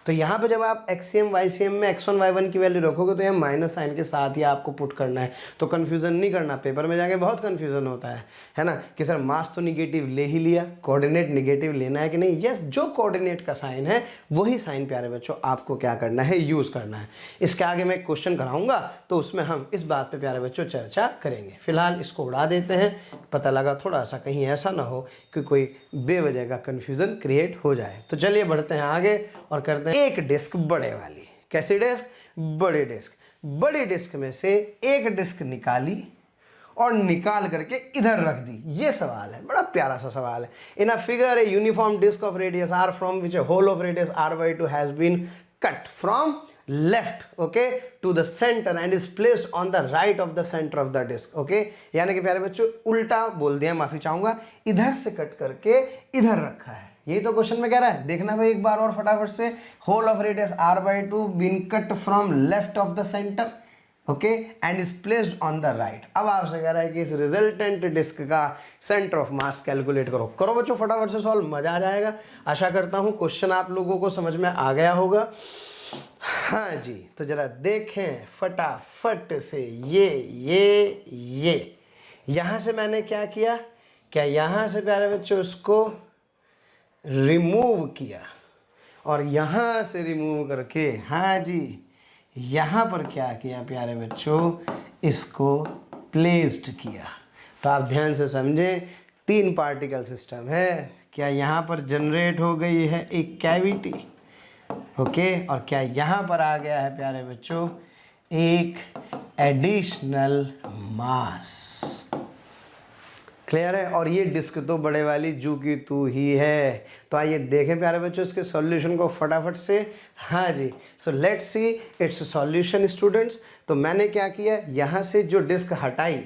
A: तो यहाँ पे जब आप एक्सीएम वाईसीएम में x1 y1 की वैल्यू रखोगे तो यहाँ माइनस साइन के साथ ही आपको पुट करना है। तो कन्फ्यूज़न नहीं करना, पेपर में जाके बहुत कन्फ्यूज़न होता है ना, कि सर मास तो निगेटिव ले ही लिया, कोऑर्डिनेट निगेटिव लेना है कि नहीं। यस, जो कोऑर्डिनेट का साइन है वही साइन प्यारे बच्चों आपको क्या करना है, यूज़ करना है। इसके आगे मैं एक क्वेश्चन कराऊंगा तो उसमें हम इस बात पर प्यारे बच्चों चर्चा करेंगे। फिलहाल इसको उड़ा देते हैं। पता लगा थोड़ा सा कहीं ऐसा ना हो कि कोई बेवजह का कन्फ्यूज़न क्रिएट हो जाए। तो चलिए बढ़ते हैं आगे और करते हैं एक डिस्क बड़े वाली। कैसी डिस्क? बड़ी डिस्क। बड़ी डिस्क में से एक डिस्क निकाली और निकाल करके इधर रख दी। ये सवाल है, बड़ा प्यारा सा सवाल है। In a figure a uniform disc of radius r from which a whole of radius r/2 has been cut from left okay to the center and is placed on the right of the center of the disk okay। यानी कि प्यारे बच्चों उल्टा बोल दिया, माफी चाहूंगा, इधर से कट करके इधर रखा है। यही तो क्वेश्चन में कह रहा है। देखना भाई एक बार और फटाफट से, hole of radius r/2 been cut from left of the centre okay and is placed on the right. अब आपसे कह रहा है कि इस रिजल्टेंट डिस्क का सेंटर ऑफ मास कैलकुलेट करो। करो बच्चों फटाफट से सॉल्व, मजा आ जाएगा। आशा करता हूं क्वेश्चन आप लोगों को समझ में आ गया होगा। हाँ जी, तो जरा देखें फटाफट से। ये यहाँ से मैंने क्या किया, क्या यहाँ से प्यारे बच्चों उसको रिमूव किया और यहाँ से रिमूव करके, हाँ जी, यहाँ पर क्या किया प्यारे बच्चों, इसको प्लेस्ड किया। तो आप ध्यान से समझें, 3 पार्टिकल सिस्टम है। क्या यहाँ पर जनरेट हो गई है एक कैविटी ओके और क्या यहाँ पर आ गया है प्यारे बच्चों एक एडिशनल मास। क्लियर है? और ये डिस्क तो बड़े वाली जू की तू ही है। तो आइए देखें प्यारे बच्चों इसके सॉल्यूशन को फटाफट से। हाँ जी, so let's see its solution students. तो मैंने क्या किया, यहाँ से जो डिस्क हटाई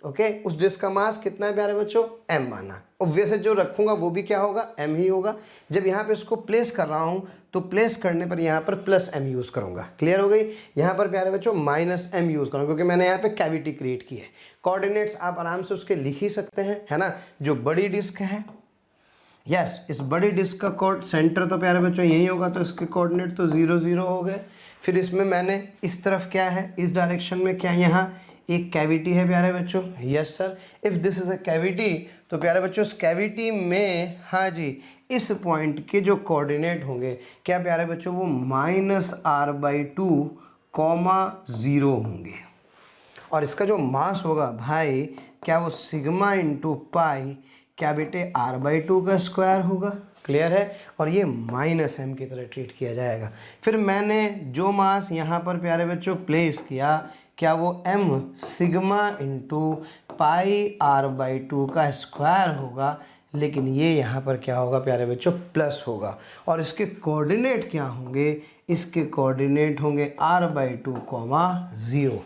A: ओके उस डिस्क का मास कितना है प्यारे बच्चों, m माना। ऑब्वियस है जो रखूंगा वो भी क्या होगा, m ही होगा। जब यहाँ पे इसको प्लेस कर रहा हूँ तो प्लेस करने पर यहाँ पर प्लस m यूज़ करूँगा। क्लियर हो गई? यहाँ पर प्यारे बच्चों माइनस m यूज़ करूँगा क्योंकि मैंने यहाँ पे कैविटी क्रिएट की है। कोऑर्डिनेट्स आप आराम से उसके लिख ही सकते हैं, है ना। जो बड़ी डिस्क है यस इस बड़ी डिस्क का कोड सेंटर तो प्यारे बच्चों यही होगा, तो इसके कोऑर्डिनेट तो 0 0 हो गए। फिर इसमें मैंने इस तरफ क्या है, इस डायरेक्शन में क्या यहाँ एक कैविटी है प्यारे बच्चों। Yes sir, if this is a cavity, तो प्यारे बच्चों इस कैविटी में हाँ जी इस पॉइंट के जो कोऑर्डिनेट होंगे क्या प्यारे बच्चों, वो -r/2, 0 होंगे। और इसका जो मास होगा भाई क्या वो सिग्मा इंटू पाई क्या बेटे r/2 का स्क्वायर होगा। क्लियर है, और ये -m की तरह ट्रीट किया जाएगा। फिर मैंने जो मास यहाँ पर प्यारे बच्चों प्लेस किया क्या वो m sigma into pi r/2 का स्क्वायर होगा, लेकिन ये यहाँ पर क्या होगा प्यारे बच्चों प्लस होगा। और इसके कोऑर्डिनेट क्या होंगे, इसके कोऑर्डिनेट होंगे r/2, 0।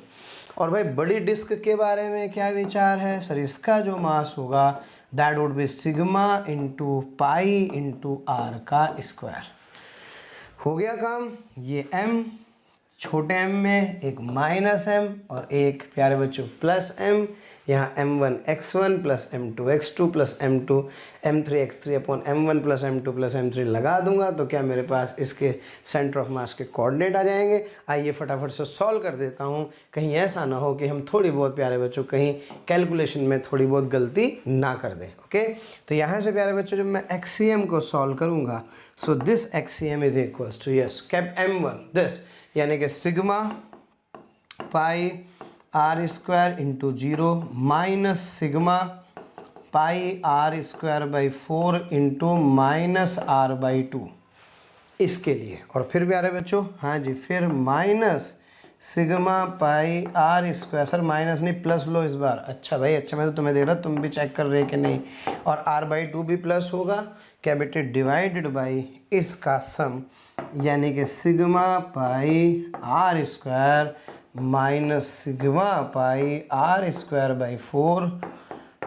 A: और भाई बड़ी डिस्क के बारे में क्या विचार है सर, इसका जो मास होगा that would be sigma into pi into r का स्क्वायर। हो गया काम। ये m, छोटे m में एक -m और एक प्यारे बच्चों +m, यहाँ m1 x1 plus m2 x2 plus m2 m3 x3 upon m1 plus m2 plus m3 लगा दूंगा, तो क्या मेरे पास इसके सेंटर ऑफ मास के कोऑर्डिनेट आ जाएंगे। आइए फटाफट से सॉल्व कर देता हूँ, कहीं ऐसा ना हो कि हम थोड़ी बहुत प्यारे बच्चों कहीं कैलकुलेशन में थोड़ी बहुत गलती ना कर दें। ओके, तो यहाँ से प्यारे बच्चों जब मैं एक्सीएम को सॉल्व करूँगा, so this XCM is equals to yes cap m1 this, यानी कि sigma pi r² into 0 minus sigma pi r²/4 into -r/2 इसके लिए। और फिर प्यारे बच्चों हाँ जी फिर minus sigma pi r², sir minus नहीं प्लस लो इस बार। अच्छा भाई अच्छा, मैं तो तुम्हें देख रहा, तुम भी चेक कर रहे कि नहीं। और r/2 भी प्लस होगा क्या बेटे, डिवाइडेड बाई इसका सम, यानी कि sigma pi r² minus sigma pi r²/4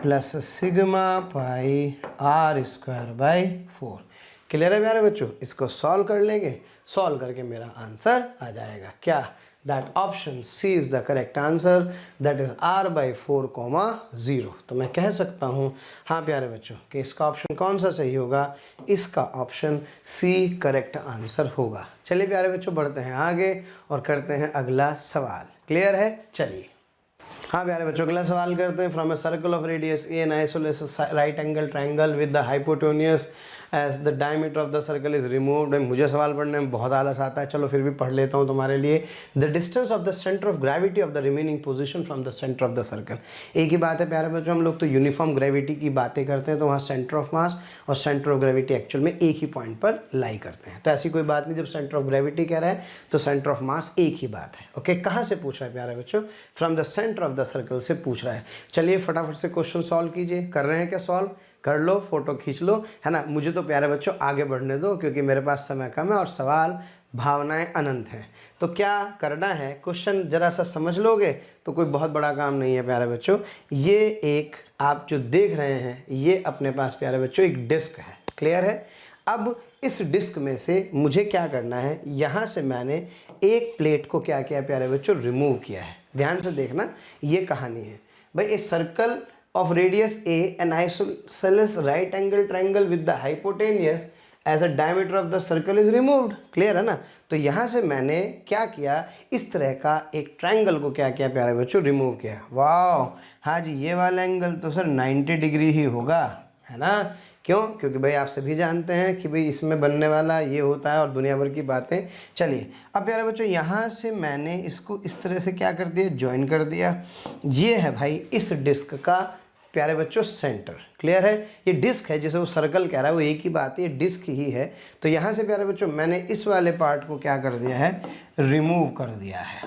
A: plus sigma pi r²/4। Clear है प्यारे बच्चों, इसको सॉल्व कर लेंगे, सॉल्व करके मेरा आंसर आ जाएगा क्या, that option C is the correct answer, that is r/4, 0। तो मैं कह सकता हूँ हाँ प्यारे बच्चों कि इसका ऑप्शन कौन सा सही होगा, इसका ऑप्शन सी करेक्ट आंसर होगा। चलिए प्यारे बच्चों बढ़ते हैं आगे और करते हैं अगला सवाल। क्लियर है, चलिए हाँ प्यारे बच्चों अगला सवाल करते हैं। From a circle of radius a an isosceles right angle triangle with the hypotenuse as the diameter of the circle is removed. मुझे सवाल पढ़ने में बहुत आलस आता है, चलो फिर भी पढ़ लेता हूँ तुम्हारे लिए। The distance of the centre of gravity of the remaining position from the centre of the circle. एक ही बात है प्यारे बच्चों, हम लोग तो यूनिफॉर्म ग्रेविटी की बातें करते हैं, तो वहाँ सेंटर ऑफ मास और सेंटर ऑफ ग्रेविटी एक्चुअल में एक ही पॉइंट पर लाई करते हैं। तो ऐसी कोई बात नहीं, जब सेंटर ऑफ ग्रेविटी कह रहा है तो सेंटर ऑफ मास एक ही बात है। ओके, कहाँ से पूछ रहा है प्यारे बच्चों, from the centre of the circle से पूछ रहा है। चलिए फटाफट से क्वेश्चन सॉल्व कीजिए। कर रहे हैं क्या सॉल्व, कर लो, फोटो खींच लो, है ना। मुझे तो प्यारे बच्चों आगे बढ़ने दो क्योंकि मेरे पास समय कम है और सवाल भावनाएं अनंत हैं। तो क्या करना है, क्वेश्चन जरा सा समझ लोगे तो कोई बहुत बड़ा काम नहीं है प्यारे बच्चों। ये एक आप जो देख रहे हैं ये अपने पास प्यारे बच्चों एक डिस्क है। क्लियर है। अब इस डिस्क में से मुझे क्या करना है, यहाँ से मैंने एक प्लेट को क्या किया प्यारे बच्चों, रिमूव किया है। ध्यान से देखना, ये कहानी है भाई। A circle of radius a, an isosceles right angle triangle with the hypotenuse as a diameter of the circle is removed। Clear है ना। तो यहाँ से मैंने क्या किया, इस तरह का एक ट्रायंगल को क्या किया प्यारे बच्चों, रिमूव किया। वाह, हाँ जी ये वाला एंगल तो सर 90 डिग्री ही होगा, है ना। क्यों, क्योंकि भाई आप सभी जानते हैं कि भाई इसमें बनने वाला ये होता है और दुनिया भर की बातें। चलिए अब प्यारे बच्चों यहाँ से मैंने इसको इस तरह से क्या कर दिया, ज्वाइन कर दिया। ये है भाई इस डिस्क का प्यारे बच्चों सेंटर। क्लियर है। ये डिस्क है, जैसे वो सर्कल कह रहा है वो एक ही बात है, ये डिस्क ही है। तो यहाँ से प्यारे बच्चों मैंने इस वाले पार्ट को क्या कर दिया है, रिमूव कर दिया है।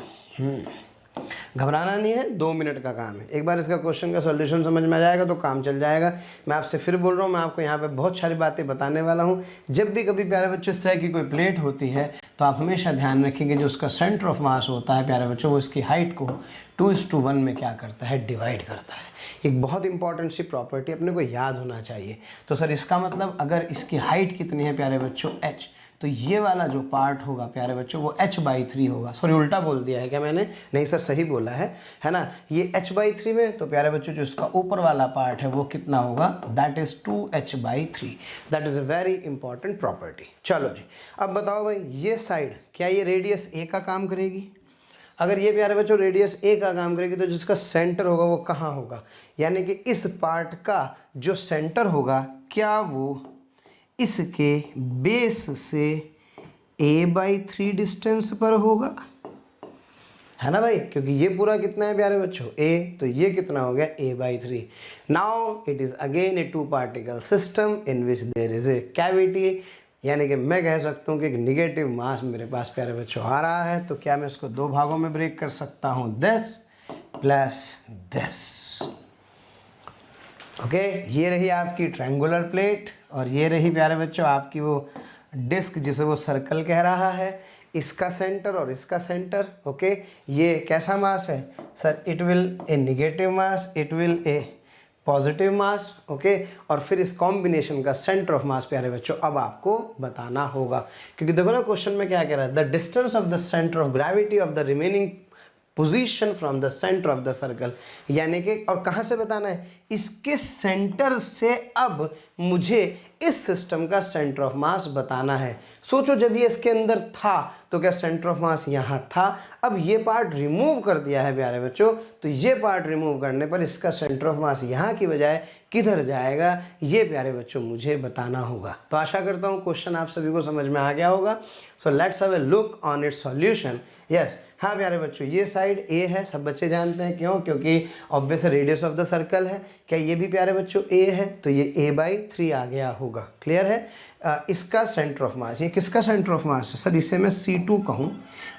A: घबराना नहीं है, 2 मिनट का काम है। एक बार इसका क्वेश्चन का सॉल्यूशन समझ में आ जाएगा तो काम चल जाएगा। मैं आपसे फिर बोल रहा हूँ, मैं आपको यहाँ पे बहुत सारी बातें बताने वाला हूँ। जब भी कभी प्यारे बच्चों इस तरह की कोई प्लेट होती है तो आप हमेशा ध्यान रखेंगे जो उसका सेंटर ऑफ मास होता है प्यारे बच्चों, वो इसकी हाइट को 2:1 में क्या करता है, डिवाइड करता है। एक बहुत इंपॉर्टेंट सी प्रॉपर्टी अपने को याद होना चाहिए। तो सर इसका मतलब अगर इसकी हाइट कितनी है प्यारे बच्चों, h, तो ये वाला जो पार्ट होगा प्यारे बच्चों वो h/3 होगा। सॉरी उल्टा बोल दिया है क्या मैंने? नहीं सर सही बोला है ना। ये h/3 में, तो प्यारे बच्चों जो इसका ऊपर वाला पार्ट है वो कितना होगा? That is 2h/3। That is a very important property. चलो जी, अब बताओ भाई ये साइड क्या ये रेडियस a का काम करेगी? अगर ये प्यारे बच्चों रेडियस a का काम करेगी तो जिसका सेंटर होगा वो कहाँ होगा? यानी कि इस पार्ट का जो सेंटर होगा क्या वो इसके बेस से a/3 डिस्टेंस पर होगा, है ना भाई? क्योंकि ये पूरा कितना है प्यारे बच्चों? a, तो ये कितना हो गया? a/3। Now it is again a two particle system in which there is a cavity, यानी कि मैं कह सकता हूँ कि एक निगेटिव मास मेरे पास प्यारे बच्चों आ रहा है। तो क्या मैं इसको दो भागों में ब्रेक कर सकता हूँ? This plus this. ओके, ये रही आपकी ट्रायंगुलर प्लेट और ये रही प्यारे बच्चों आपकी वो डिस्क जिसे वो सर्कल कह रहा है। इसका सेंटर और इसका सेंटर। ओके, ये कैसा मास है sir? It will A negative mass, it will A positive mass. Okay, और फिर इस कॉम्बिनेशन का सेंटर ऑफ मास प्यारे बच्चों अब आपको बताना होगा, क्योंकि देखो ना क्वेश्चन में क्या कह रहा है? The distance of the centre of gravity of the remaining position from the centre of the circle, यानी कि और कहाँ से बताना है? इसके सेंटर से अब मुझे इस सिस्टम का सेंटर ऑफ मास बताना है। सोचो जब ये इसके अंदर था तो क्या सेंटर ऑफ मास यहाँ था? अब ये पार्ट रिमूव कर दिया है प्यारे बच्चों, तो ये पार्ट रिमूव करने पर इसका सेंटर ऑफ मास यहाँ की बजाय किधर जाएगा, ये प्यारे बच्चों मुझे बताना होगा। तो आशा करता हूँ क्वेश्चन आप सभी को समझ में आ गया होगा। So let's have a look on it's solution. Yes, हाँ प्यारे बच्चों, ये साइड ए है, सब बच्चे जानते हैं। क्यों? क्योंकि obvious radius of the circle है। क्या ये भी प्यारे बच्चों ए है? तो ये a/3 आ गया होगा। क्लियर है? इसका सेंटर ऑफ मास, ये किसका सेंटर ऑफ मास है सर? इसे मैं C2 कहूँ।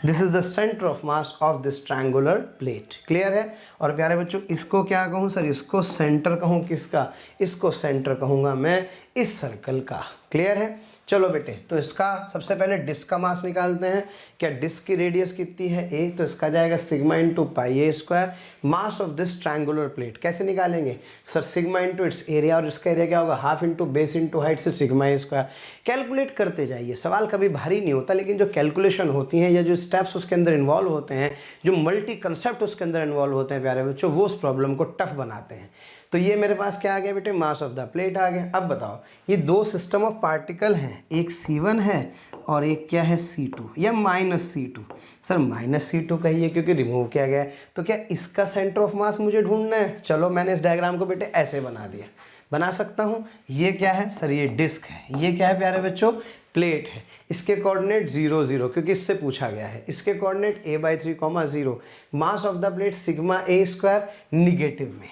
A: This is the centre of mass of this triangular plate. Clear है? और प्यारे बच्चों इसको क्या कहूँ सर? इसको सेंटर कहूँ। किसका? इसको सेंटर कहूँगा मैं इस सर्कल का। क्लियर है? चलो बेटे, तो इसका सबसे पहले डिस्क का मास निकालते हैं। क्या डिस्क की रेडियस कितनी है? a, तो इसका जाएगा sigma into pi a square. Mass of this triangular plate कैसे निकालेंगे sir? Sigma into its area, और इसका एरिया क्या होगा? Half into base into height से सिग्मा a स्क्वायर। कैलकुलेट करते जाइए, सवाल कभी भारी नहीं होता, लेकिन जो कैलकुलेशन होती हैं या जो स्टेप्स उसके अंदर इन्वॉल्व होते हैं, जो मल्टी कंसेप्ट उसके अंदर इन्वॉल्व होते हैं प्यारे बच्चों, वो उस प्रॉब्लम को टफ बनाते हैं। तो ये मेरे पास क्या आ गया बेटे? मास ऑफ द प्लेट आ गया। अब बताओ, ये दो सिस्टम ऑफ पार्टिकल हैं, एक C1 है और एक क्या है? C2 या -C2। सर -C2 कहिए क्योंकि रिमूव किया गया है। तो क्या इसका सेंटर ऑफ मास मुझे ढूंढना है? चलो मैंने इस डायग्राम को बेटे ऐसे बना दिया, बना सकता हूँ। ये क्या है सर? ये डिस्क है। ये क्या है प्यारे बच्चों? प्लेट है। इसके कोऑर्डिनेट 0 0 क्योंकि इससे पूछा गया है। इसके coordinate a/3, 0। Mass of the plate sigma a square negative में,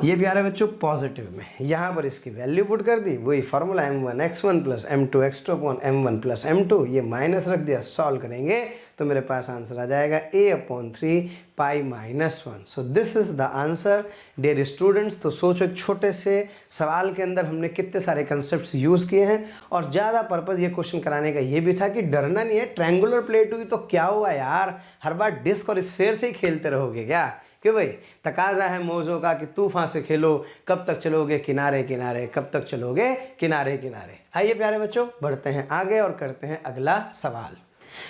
A: ये प्यारे बच्चों पॉजिटिव में। यहाँ पर इसकी वैल्यू पुट कर दी, वही formula m1x1 plus m2x2 upon m1 plus m2, ये माइनस रख दिया। सॉल्व करेंगे तो मेरे पास आंसर आ जाएगा a/3 pi -1। So this is the answer dear students. तो सोचो एक छोटे से सवाल के अंदर हमने कितने सारे कंसेप्ट्स यूज़ किए हैं, और ज़्यादा पर्पज़ ये क्वेश्चन कराने का ये भी था कि डरना नहीं है। ट्रायंगुलर प्लेट हुई तो क्या हुआ यार, हर बार डिस्क और स्फेयर से ही खेलते रहोगे क्या? क्यों भाई? तकाजा है मौजों का कि तूफान से खेलो, कब तक चलोगे किनारे किनारे, कब तक चलोगे किनारे किनारे। आइए प्यारे बच्चों बढ़ते हैं आगे और करते हैं अगला सवाल।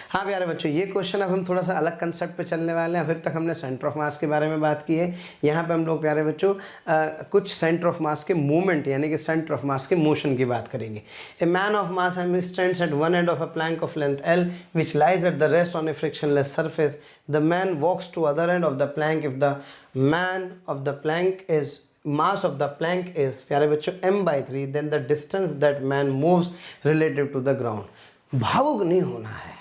A: हाँ प्यारे बच्चों, ये क्वेश्चन अब हम थोड़ा सा अलग कंसेप्ट पे चलने वाले हैं। अभी तक हमने सेंटर ऑफ मास के बारे में बात की है। यहाँ पे हम लोग प्यारे बच्चों कुछ सेंटर ऑफ मास के मूवमेंट यानी कि सेंटर ऑफ मास के मोशन की बात करेंगे। A man of mass M stands at one end of a plank of length L which lies at the rest on a frictionless surface. The man walks to other end of the plank. If the man of the plank is mass of the plank is प्यारे बच्चों m/3, then the distance that man moves relative to the ground। भावुक नहीं होना है।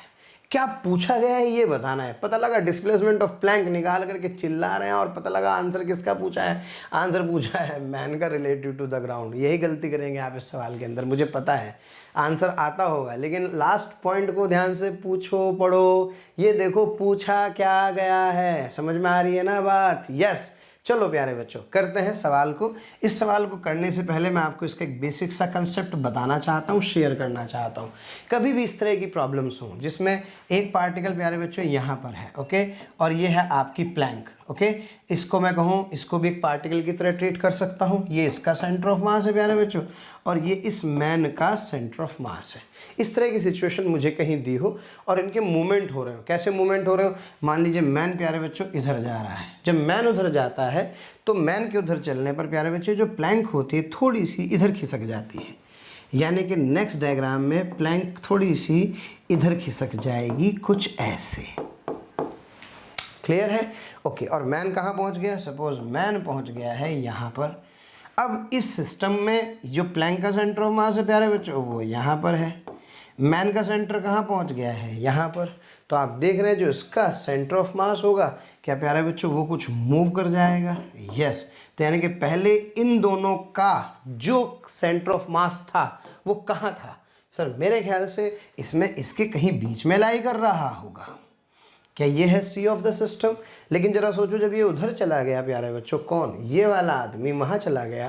A: क्या पूछा गया है ये बताना है। पता लगा डिस्प्लेसमेंट ऑफ प्लैंक निकाल करके चिल्ला रहे हैं और पता लगा आंसर किसका पूछा है। आंसर पूछा है मैन का रिलेटिव टू द ग्राउंड। यही गलती करेंगे आप इस सवाल के अंदर, मुझे पता है आंसर आता होगा, लेकिन लास्ट पॉइंट को ध्यान से पूछो, पढ़ो। ये देखो पूछा क्या गया है, समझ में आ रही है ना बात? यस, चलो प्यारे बच्चों करते हैं सवाल को। इस सवाल को करने से पहले मैं आपको इसका एक बेसिक सा कंसेप्ट बताना चाहता हूँ, शेयर करना चाहता हूँ। कभी भी इस तरह की प्रॉब्लम्स हों जिसमें एक पार्टिकल प्यारे बच्चों यहाँ पर है, ओके, और ये है आपकी प्लैंक, ओके, इसको मैं कहूँ इसको भी एक पार्टिकल की तरह ट्रीट कर सकता हूँ। ये इसका सेंटर ऑफ मास है प्यारे बच्चों और ये इस मैन का सेंटर ऑफ मास है। इस तरह की सिचुएशन मुझे कहीं दी हो और इनके मूवमेंट हो रहे हो। कैसे मूवमेंट हो रहे हो? मान लीजिए मैन प्यारे बच्चों इधर जा रहा है। जब मैन उधर जाता है तो मैन के उधर चलने पर प्यारे बच्चों जो प्लैंक होती है थोड़ी सी इधर खिसक जाती है, यानी कि नेक्स्ट डायग्राम में प्लैंक थोड़ी सी इधर खिसक जाएगी, कुछ ऐसे। क्लियर है? ओके, और मैन कहाँ पहुँच गया? सपोज मैन पहुँच गया है यहाँ पर। अब इस सिस्टम में जो प्लैंक का सेंटर ऑफ मास है प्यारे बच्चों वो यहाँ पर है। मैन का सेंटर कहाँ पहुँच गया है? यहाँ पर। तो आप देख रहे हैं जो इसका सेंटर ऑफ मास होगा क्या प्यारे बच्चों वो कुछ मूव कर जाएगा। यस, तो यानी कि पहले इन दोनों का जो सेंटर ऑफ मास था वो कहाँ था? सर मेरे ख्याल से इसमें इसके कहीं बीच में लाई कर रहा होगा। क्या ये है सी ऑफ द सिस्टम? लेकिन जरा सोचो जब ये उधर चला गया प्यारे बच्चों, कौन? ये वाला आदमी वहाँ चला गया,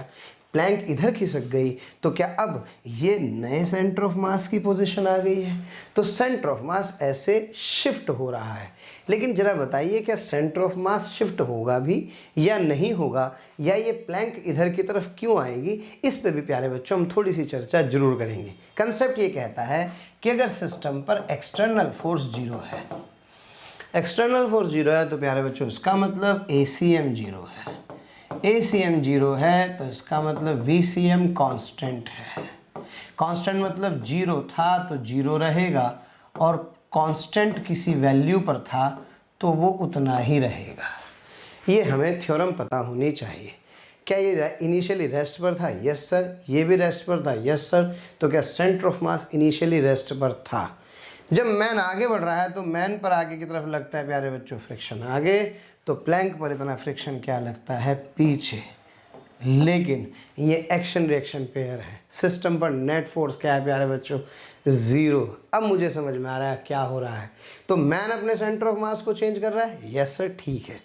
A: प्लैंक इधर खिसक गई, तो क्या अब ये नए सेंटर ऑफ मास की पोजीशन आ गई है? तो सेंटर ऑफ मास ऐसे शिफ्ट हो रहा है। लेकिन जरा बताइए क्या सेंटर ऑफ मास शिफ्ट होगा भी या नहीं होगा, या ये प्लैंक इधर की तरफ क्यों आएगी? इस पे भी प्यारे बच्चों हम थोड़ी सी चर्चा जरूर करेंगे। कंसेप्ट ये कहता है कि अगर सिस्टम पर एक्सटर्नल फोर्स 0 है, एक्सटर्नल फोर्स 0 है तो प्यारे बच्चों इसका मतलब ACM 0 है। ACM 0 है तो इसका मतलब VCM कांस्टेंट है। कांस्टेंट मतलब 0 था तो 0 रहेगा, और कांस्टेंट किसी वैल्यू पर था तो वो उतना ही रहेगा। ये हमें थ्योरम पता होनी चाहिए। क्या ये इनिशियली रेस्ट पर था? Yes sir. ये भी रेस्ट पर था? Yes sir. तो क्या centre of mass initially rest पर था? जब मैन आगे बढ़ रहा है तो मैन पर आगे की तरफ लगता है प्यारे बच्चों फ्रिक्शन आगे, तो प्लैंक पर इतना फ्रिक्शन क्या लगता है? पीछे। लेकिन ये एक्शन रिएक्शन पेयर है, सिस्टम पर नेट फोर्स क्या है प्यारे बच्चों? 0। अब मुझे समझ में आ रहा है क्या हो रहा है। तो मैन अपने सेंटर ऑफ मास को चेंज कर रहा है? यस सर, ठीक है।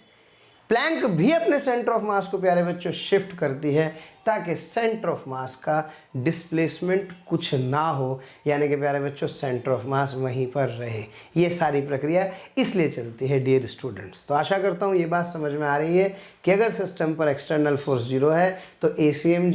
A: प्लैंक भी अपने सेंटर ऑफ मास को प्यारे बच्चों शिफ्ट करती है ताकि सेंटर ऑफ मास का डिस्प्लेसमेंट कुछ ना हो, यानी कि प्यारे बच्चों सेंटर ऑफ मास वहीं पर रहे। ये सारी प्रक्रिया इसलिए चलती है डियर स्टूडेंट्स। तो आशा करता हूँ ये बात समझ में आ रही है कि अगर सिस्टम पर एक्सटर्नल फोर्स 0 है तो ACM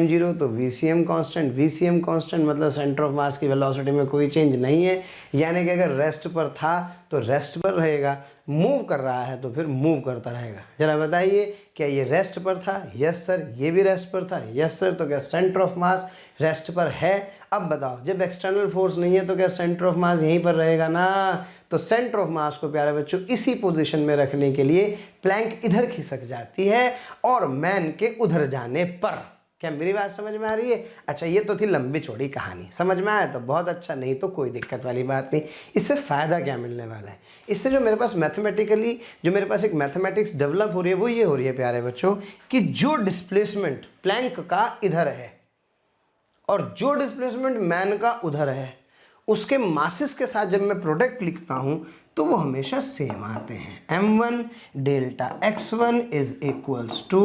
A: 0 तो VCM कांस्टेंट, VCM कांस्टेंट मतलब सेंटर ऑफ मास की वेलोसिटी में कोई चेंज नहीं है, यानी कि अगर रेस्ट पर था तो रेस्ट पर रहेगा, मूव कर रहा है तो फिर मूव करता रहेगा। जरा बताइए क्या ये रेस्ट पर था? Yes sir. ये भी रेस्ट पर था? Yes sir. तो क्या सेंटर ऑफ मास रेस्ट पर है? अब बताओ जब एक्सटर्नल फोर्स नहीं है तो क्या सेंटर ऑफ मास यहीं पर रहेगा ना? तो सेंटर ऑफ मास को प्यारे बच्चों इसी पोजीशन में रखने के लिए प्लैंक इधर खिसक जाती है और मैन के उधर जाने पर। क्या मेरी बात समझ में आ रही है? अच्छा, ये तो थी लंबी चौड़ी कहानी। समझ में आया तो बहुत अच्छा, नहीं तो कोई दिक्कत वाली बात नहीं। इससे फ़ायदा क्या मिलने वाला है? इससे जो मेरे पास मैथमेटिकली जो मेरे पास एक मैथमेटिक्स डेवलप हो रही है वो ये हो रही है प्यारे बच्चों कि जो डिस्प्लेसमेंट प्लैंक का इधर है और जो डिस्प्लेसमेंट मैन का उधर है, उसके मासेस के साथ जब मैं प्रोडक्ट लिखता हूँ तो वो हमेशा सेम आते हैं। m1 delta x1 is equals to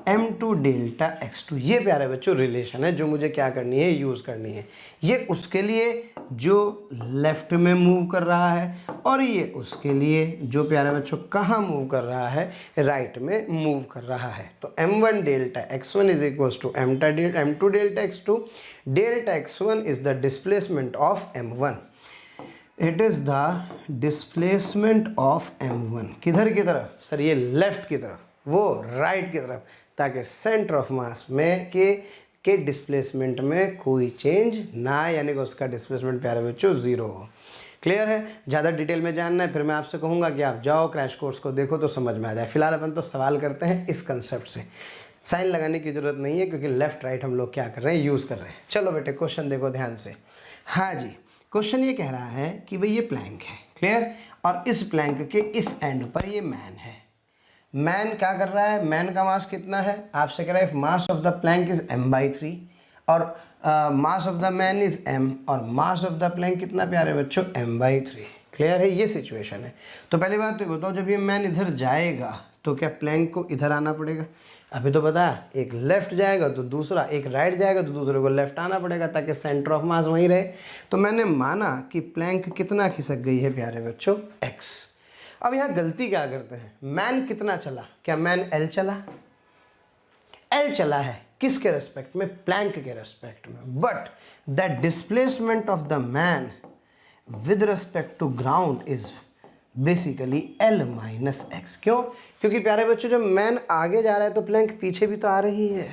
A: m2 delta x2। ये प्यारे बच्चों रिलेशन है जो मुझे क्या करनी है? यूज़ करनी है। ये उसके लिए जो लेफ्ट में मूव कर रहा है और ये उसके लिए जो प्यारे बच्चों कहाँ मूव कर रहा है? राइट में मूव कर रहा है। तो m1 delta x1 is equals to m2 delta x2। Delta x1 is the displacement of m1। It is the displacement of m1। किधर की तरफ? सर ये लेफ्ट की तरफ, वो राइट की तरफ, ताकि सेंटर ऑफ मास में के डिस्प्लेसमेंट में कोई चेंज ना, यानी कि उसका डिस्प्लेसमेंट प्यारे बच्चों 0 हो। क्लियर है? ज़्यादा डिटेल में जानना है फिर मैं आपसे कहूँगा कि आप जाओ क्रैश कोर्स को देखो तो समझ में आ जाए। फिलहाल अपन तो सवाल करते हैं इस कंसेप्ट से। साइन लगाने की ज़रूरत नहीं है क्योंकि लेफ्ट राइट हम लोग क्या कर रहे हैं? यूज़ कर रहे हैं। चलो बेटे क्वेश्चन देखो ध्यान से। हाँ जी, क्वेश्चन ये कह रहा है कि भाई ये प्लैंक है, क्लियर, और इस प्लैंक के इस एंड पर ये मैन है। मैन क्या कर रहा है? मैन का मास कितना है? आपसे कह रहा है मास of the plank is m/3 और मास of the man is m और मास ऑफ द प्लैंक कितना प्यारे बच्चों? m/3। क्लियर है? ये सिचुएशन है। तो पहली बात तो बताओ जब ये मैन इधर जाएगा तो क्या प्लैंक को इधर आना पड़ेगा। अभी तो पता है, एक लेफ्ट जाएगा तो दूसरा, एक राइट जाएगा तो दूसरे को लेफ्ट आना पड़ेगा ताकि सेंटर ऑफ मास वहीं रहे। तो मैंने माना कि प्लैंक कितना खिसक गई है प्यारे बच्चों, x। अब यहाँ गलती क्या करते हैं, मैन कितना चला, क्या मैन L चला, L चला है किसके रेस्पेक्ट में, प्लैंक के रेस्पेक्ट में। But the displacement of the man with respect to ground is basically L minus X. क्यों, क्योंकि प्यारे बच्चों जब मैन आगे जा रहा है तो प्लैंक पीछे भी तो आ रही है,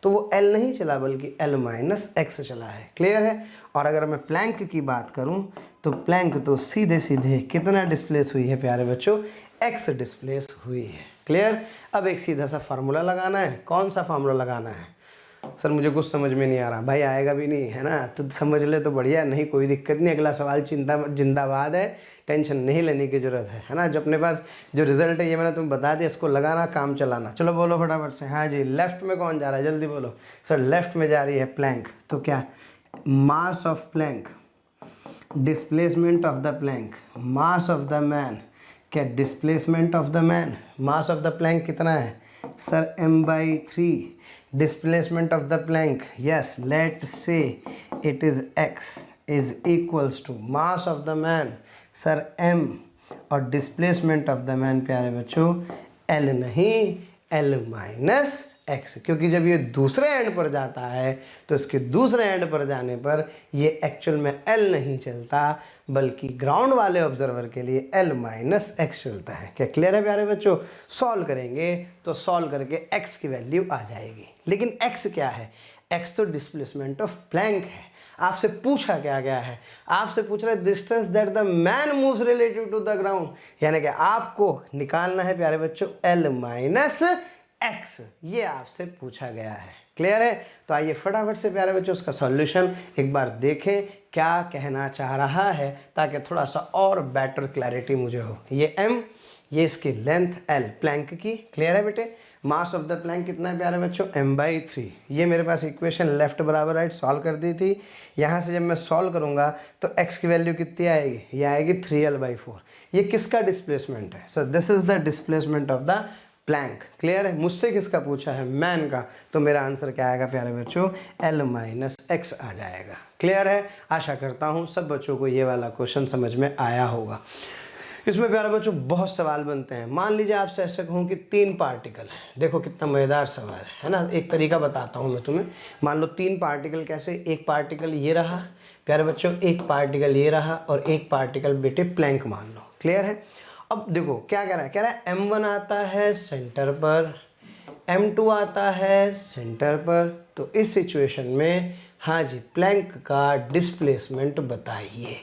A: तो वो L नहीं चला बल्कि L माइनस एक्स चला है। क्लियर है। और अगर मैं प्लैंक की बात करूं तो प्लैंक तो सीधे सीधे कितना डिस्प्लेस हुई है प्यारे बच्चों, x डिस्प्लेस हुई है। क्लियर। अब एक सीधा सा फार्मूला लगाना है। कौन सा फार्मूला लगाना है सर, मुझे कुछ समझ में नहीं आ रहा। भाई आएगा भी नहीं है ना, तो समझ ले तो बढ़िया, नहीं कोई दिक्कत नहीं। अगला सवाल चिंता जिंदाबाद है, टेंशन नहीं लेने की ज़रूरत है ना। जो अपने पास जो रिजल्ट है ये मैंने तुम्हें बता दिया, इसको लगाना, काम चलाना। चलो बोलो फटाफट से। हाँ जी, लेफ्ट में कौन जा रहा है, जल्दी बोलो। सर लेफ्ट में जा रही है प्लैंक, तो क्या mass of plank, displacement of the plank, mass of the man, क्या displacement of the man, mass of the plank कितना है sir, m/3। displacement of the plank, yes, let's say it is x is equals to mass of the man sir m, और displacement of the man प्यारे बच्चों l नहीं, l minus x. क्योंकि जब ये दूसरे एंड पर जाता है तो इसके दूसरे एंड पर जाने पर ये एक्चुअल में l नहीं चलता बल्कि ग्राउंड वाले ऑब्जर्वर के लिए l माइनस एक्स चलता है। क्या क्लियर है प्यारे बच्चों। सॉल्व करेंगे तो सॉल्व करके x की वैल्यू आ जाएगी। लेकिन x क्या है, x तो डिस्प्लेसमेंट ऑफ प्लैंक है। आपसे पूछा क्या गया है, आपसे पूछ रहा है distance that the man moves relative to the ground, यानी कि आपको निकालना है प्यारे बच्चों l माइनस एक्स, ये आपसे पूछा गया है। क्लियर है। तो आइए फटाफट से प्यारे बच्चों उसका सॉल्यूशन एक बार देखें क्या कहना चाह रहा है, ताकि थोड़ा सा और बेटर क्लैरिटी मुझे हो। ये m, ये इसकी लेंथ l प्लैंक की। क्लियर है बेटे। मास ऑफ द प्लैंक कितना है प्यारे बच्चों, m/3। ये मेरे पास इक्वेशन लेफ्ट बराबर राइट सॉल्व कर दी थी। यहाँ से जब मैं सॉल्व करूँगा तो x की वैल्यू कितनी आएगी, ये आएगी 3l/4। ये किसका डिस्प्लेसमेंट है sir, this is the displacement of the Planck. Clear है। मुझसे किसका पूछा है, मैन का, तो मेरा आंसर क्या आएगा प्यारे बच्चों, l माइनस एक्स आ जाएगा। क्लियर है। आशा करता हूँ सब बच्चों को ये वाला क्वेश्चन समझ में आया होगा। इसमें प्यारे बच्चों बहुत सवाल बनते हैं। मान लीजिए आपसे ऐसे कहूँ कि 3 पार्टिकल है, देखो कितना मज़ेदार सवाल है ना। एक तरीका बताता हूँ मैं तुम्हें। मान लो 3 पार्टिकल कैसे, एक पार्टिकल ये रहा प्यारे बच्चों, एक पार्टिकल ये रहा और एक पार्टिकल बेटे प्लैंक मान लो। क्लियर है। अब देखो क्या कह रहा है, कह रहा है m1 आता है सेंटर पर, m2 आता है सेंटर पर। तो इस सिचुएशन में हाँ जी प्लैंक का डिस्प्लेसमेंट बताइए।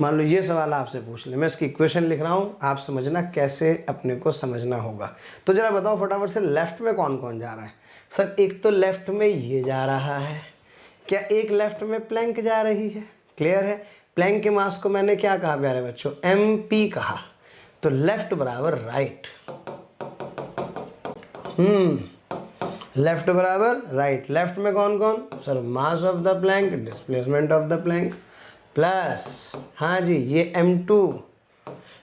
A: मान लो ये सवाल आपसे पूछ ले, मैं इसकी इक्वेशन लिख रहा हूँ, आप समझना कैसे अपने को समझना होगा। तो जरा बताओ फटाफट से लेफ्ट में कौन कौन जा रहा है सर। एक तो लेफ्ट में ये जा रहा है, क्या एक लेफ्ट में प्लैंक जा रही है। क्लियर है। प्लैंक के मास को मैंने क्या कहा प्यारे बच्चों, mp कहा। तो लेफ्ट बराबर राइट, लेफ्ट बराबर राइट। लेफ्ट में कौन कौन sir, mass of the Planck, displacement of the Planck plus हाँ जी ये m2।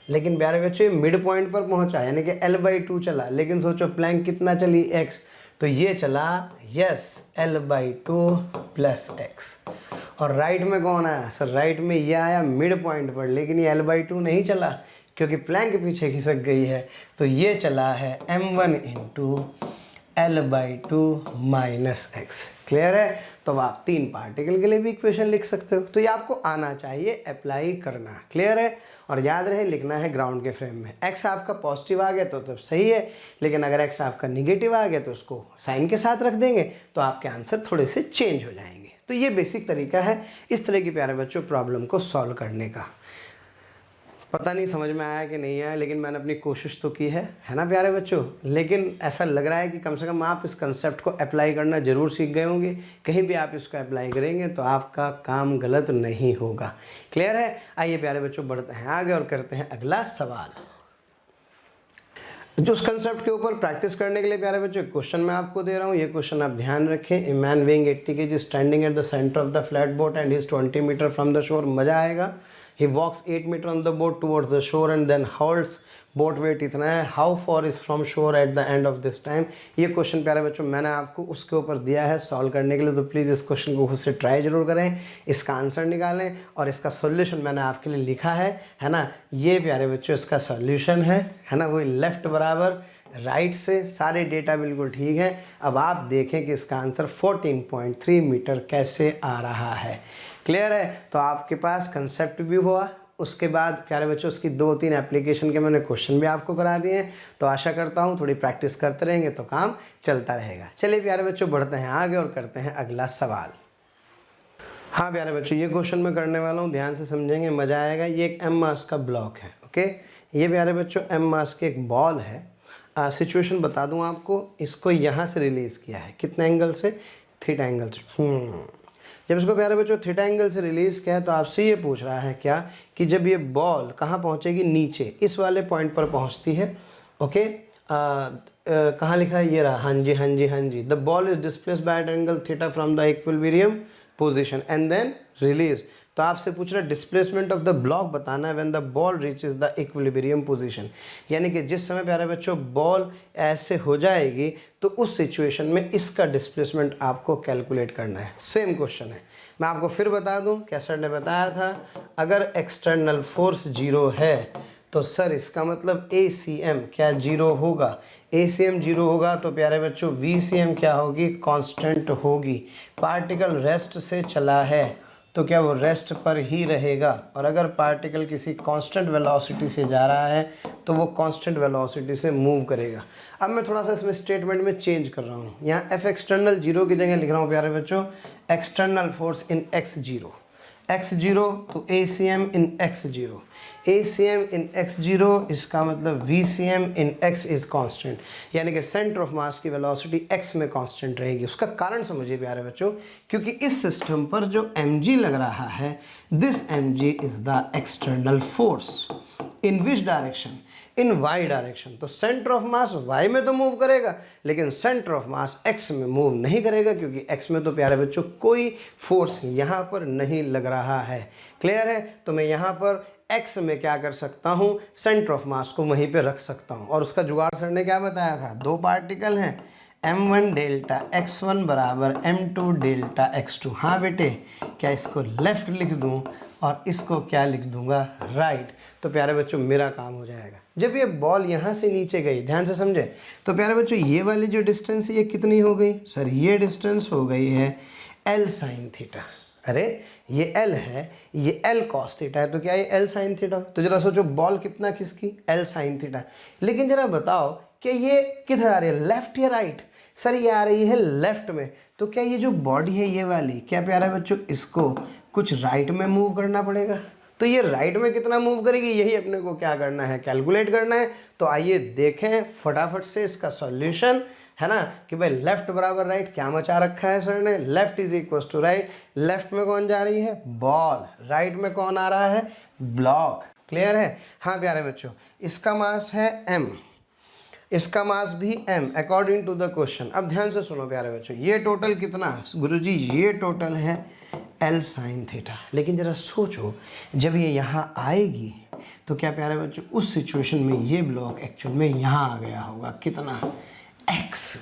A: लेकिन प्यारे बच्चों ये मिड पॉइंट पर पहुंचा, यानी कि l/2 चला। लेकिन सोचो प्लैंक कितना चली, x, तो ये चला यस l/2 प्लस एक्स। और राइट में कौन आया सर, राइट में ये आया मिड पॉइंट पर, लेकिन ये l/2 नहीं चला क्योंकि प्लैंक पीछे खिसक गई है। तो ये चला है m1 into l/2 minus X. Clear है। तो आप 3 पार्टिकल के लिए भी इक्वेशन लिख सकते हो। तो ये आपको आना चाहिए, अप्लाई करना। क्लियर है। और याद रहे लिखना है ग्राउंड के फ्रेम में। x आपका पॉजिटिव आ गया तो तब सही है, लेकिन अगर x आपका निगेटिव आ गया तो उसको साइन के साथ रख देंगे तो आपके आंसर थोड़े से चेंज हो जाएंगे। तो ये बेसिक तरीका है इस तरह की प्यारे बच्चों प्रॉब्लम को सॉल्व करने का। पता नहीं समझ में आया कि नहीं आया, लेकिन मैंने अपनी कोशिश तो की है ना प्यारे बच्चों। लेकिन ऐसा लग रहा है कि कम से कम आप इस कंसेप्ट को अप्लाई करना ज़रूर सीख गए होंगे। कहीं भी आप इसको अप्लाई करेंगे तो आपका काम गलत नहीं होगा। क्लियर है। आइए प्यारे बच्चों बढ़ते हैं आगे और करते हैं अगला सवाल। जो उस कंसेप्ट के ऊपर प्रैक्टिस करने के लिए प्यारे बच्चों एक क्वेश्चन मैं आपको दे रहा हूँ। ये क्वेश्चन आप ध्यान रखें। A man weighing 80 kg standing at the centre of the flat boat and is 20 metre from the shore. मज़ा आएगा। He walks 8 metre on the boat towards the shore and then holds boat weight इतना है, how far is from shore at the end of this time. ये question प्यारे बच्चों मैंने आपको उसके ऊपर दिया है सॉल्व करने के लिए, तो प्लीज़ इस क्वेश्चन को खुद से ट्राई जरूर करें, इसका आंसर निकालें और इसका सॉल्यूशन मैंने आपके लिए लिखा है ना। ये प्यारे बच्चों इसका सॉल्यूशन है ना, वही लेफ्ट बराबर राइट से सारे डेटा बिल्कुल ठीक है। अब आप देखें कि इसका आंसर 14.3 मीटर कैसे आ रहा है। क्लियर है? तो आपके पास कंसेप्ट भी हुआ, उसके बाद प्यारे बच्चों उसकी 2-3 एप्लीकेशन के मैंने क्वेश्चन भी आपको करा दिए हैं। तो आशा करता हूँ थोड़ी प्रैक्टिस करते रहेंगे तो काम चलता रहेगा। चलिए प्यारे बच्चों बढ़ते हैं आगे और करते हैं अगला सवाल। हाँ प्यारे बच्चों ये क्वेश्चन मैं करने वाला हूँ, ध्यान से समझेंगे, मज़ा आएगा। ये एक एम मास का ब्लॉक है। ओके, ये प्यारे बच्चों एम मास की एक बॉल है। सिचुएशन बता दूँ आपको, इसको यहाँ से रिलीज़ किया है, कितने एंगल से? थीटा एंगल से। जब इसको प्यारे बच्चों थीटा एंगल से रिलीज़ किया है तो आपसे ये पूछ रहा है क्या कि जब ये बॉल कहाँ पहुँचेगी? नीचे इस वाले पॉइंट पर पहुँचती है। ओके, कहाँ लिखा है? ये रहा। हाँ जी हाँ जी हाँ जी। The ball is displaced by at angle theta from the equilibrium position and then release. तो आपसे पूछ रहा है डिस्प्लेसमेंट ऑफ द ब्लॉक बताना है when the ball reaches the equilibrium position, यानी कि जिस समय प्यारे बच्चों बॉल ऐसे हो जाएगी तो उस सिचुएशन में इसका डिस्प्लेसमेंट आपको कैलकुलेट करना है। सेम क्वेश्चन है, मैं आपको फिर बता दूं, क्या सर ने बताया था, अगर एक्सटर्नल फोर्स 0 है तो सर इसका मतलब ACM क्या 0 होगा? ACM 0 होगा तो प्यारे बच्चों VCM क्या होगी? कांस्टेंट होगी। पार्टिकल रेस्ट से चला है तो क्या वो रेस्ट पर ही रहेगा, और अगर पार्टिकल किसी कांस्टेंट वेलोसिटी से जा रहा है तो वो कांस्टेंट वेलोसिटी से मूव करेगा। अब मैं थोड़ा सा इसमें स्टेटमेंट में चेंज कर रहा हूँ, यहाँ F एक्सटर्नल 0 की जगह लिख रहा हूँ प्यारे बच्चों external force in x0, x0 तो ACM इन x0, ACM इन x0 इसका मतलब VCM in x is constant, यानी कि सेंटर ऑफ मास की वेलोसिटी x में कांस्टेंट रहेगी। उसका कारण समझिए प्यारे बच्चों, क्योंकि इस सिस्टम पर जो mg लग रहा है, this mg is the external force in which direction? In y direction. तो सेंटर ऑफ मास y में तो मूव करेगा लेकिन सेंटर ऑफ मास x में मूव नहीं करेगा, क्योंकि x में तो प्यारे बच्चों कोई फोर्स यहाँ पर नहीं लग रहा है। क्लियर है? तो मैं यहाँ पर x में क्या कर सकता हूँ, सेंटर ऑफ मास को वहीं पे रख सकता हूँ। और उसका जुगाड़ सर ने क्या बताया था, दो पार्टिकल हैं m1 डेल्टा x1 बराबर m2 डेल्टा x2। हाँ बेटे, क्या इसको लेफ्ट लिख दूँ और इसको क्या लिख दूंगा, राइट। तो प्यारे बच्चों मेरा काम हो जाएगा। जब ये बॉल यहाँ से नीचे गई, ध्यान से समझे, तो प्यारे बच्चों ये वाली जो डिस्टेंस है ये कितनी हो गई? सर ये डिस्टेंस हो गई है L साइन थीटा। अरे ये L है, ये L कॉस थीटा है, तो क्या ये L साइन थीटा? तो जरा सोचो बॉल कितना खिसकी? L sine theta. लेकिन जरा बताओ कि ये किधर आ रही है, लेफ्ट या राइट? सर ये आ रही है लेफ्ट में। तो क्या ये जो बॉडी है ये वाली, क्या प्यारे बच्चों इसको कुछ राइट में मूव करना पड़ेगा? तो ये राइट में कितना मूव करेगी, यही अपने को क्या करना है, कैलकुलेट करना है। तो आइए देखें फटाफट से इसका सॉल्यूशन, है ना, कि भाई लेफ्ट बराबर राइट क्या मचा रखा है सर ने, left is equal to right. Left में कौन जा रही है, बॉल, राइट में कौन आ रहा है, ब्लॉक। क्लियर है? हाँ प्यारे बच्चों, इसका मास है m, इसका मास भी m according to the question. अब ध्यान से सुनो प्यारे बच्चों, ये टोटल कितना गुरुजी, ये टोटल है L साइन थीटा। लेकिन जरा सोचो जब ये यहाँ आएगी तो क्या प्यारे बच्चों उस सिचुएशन में ये ब्लॉक एक्चुअल में यहाँ आ गया होगा, कितना, x।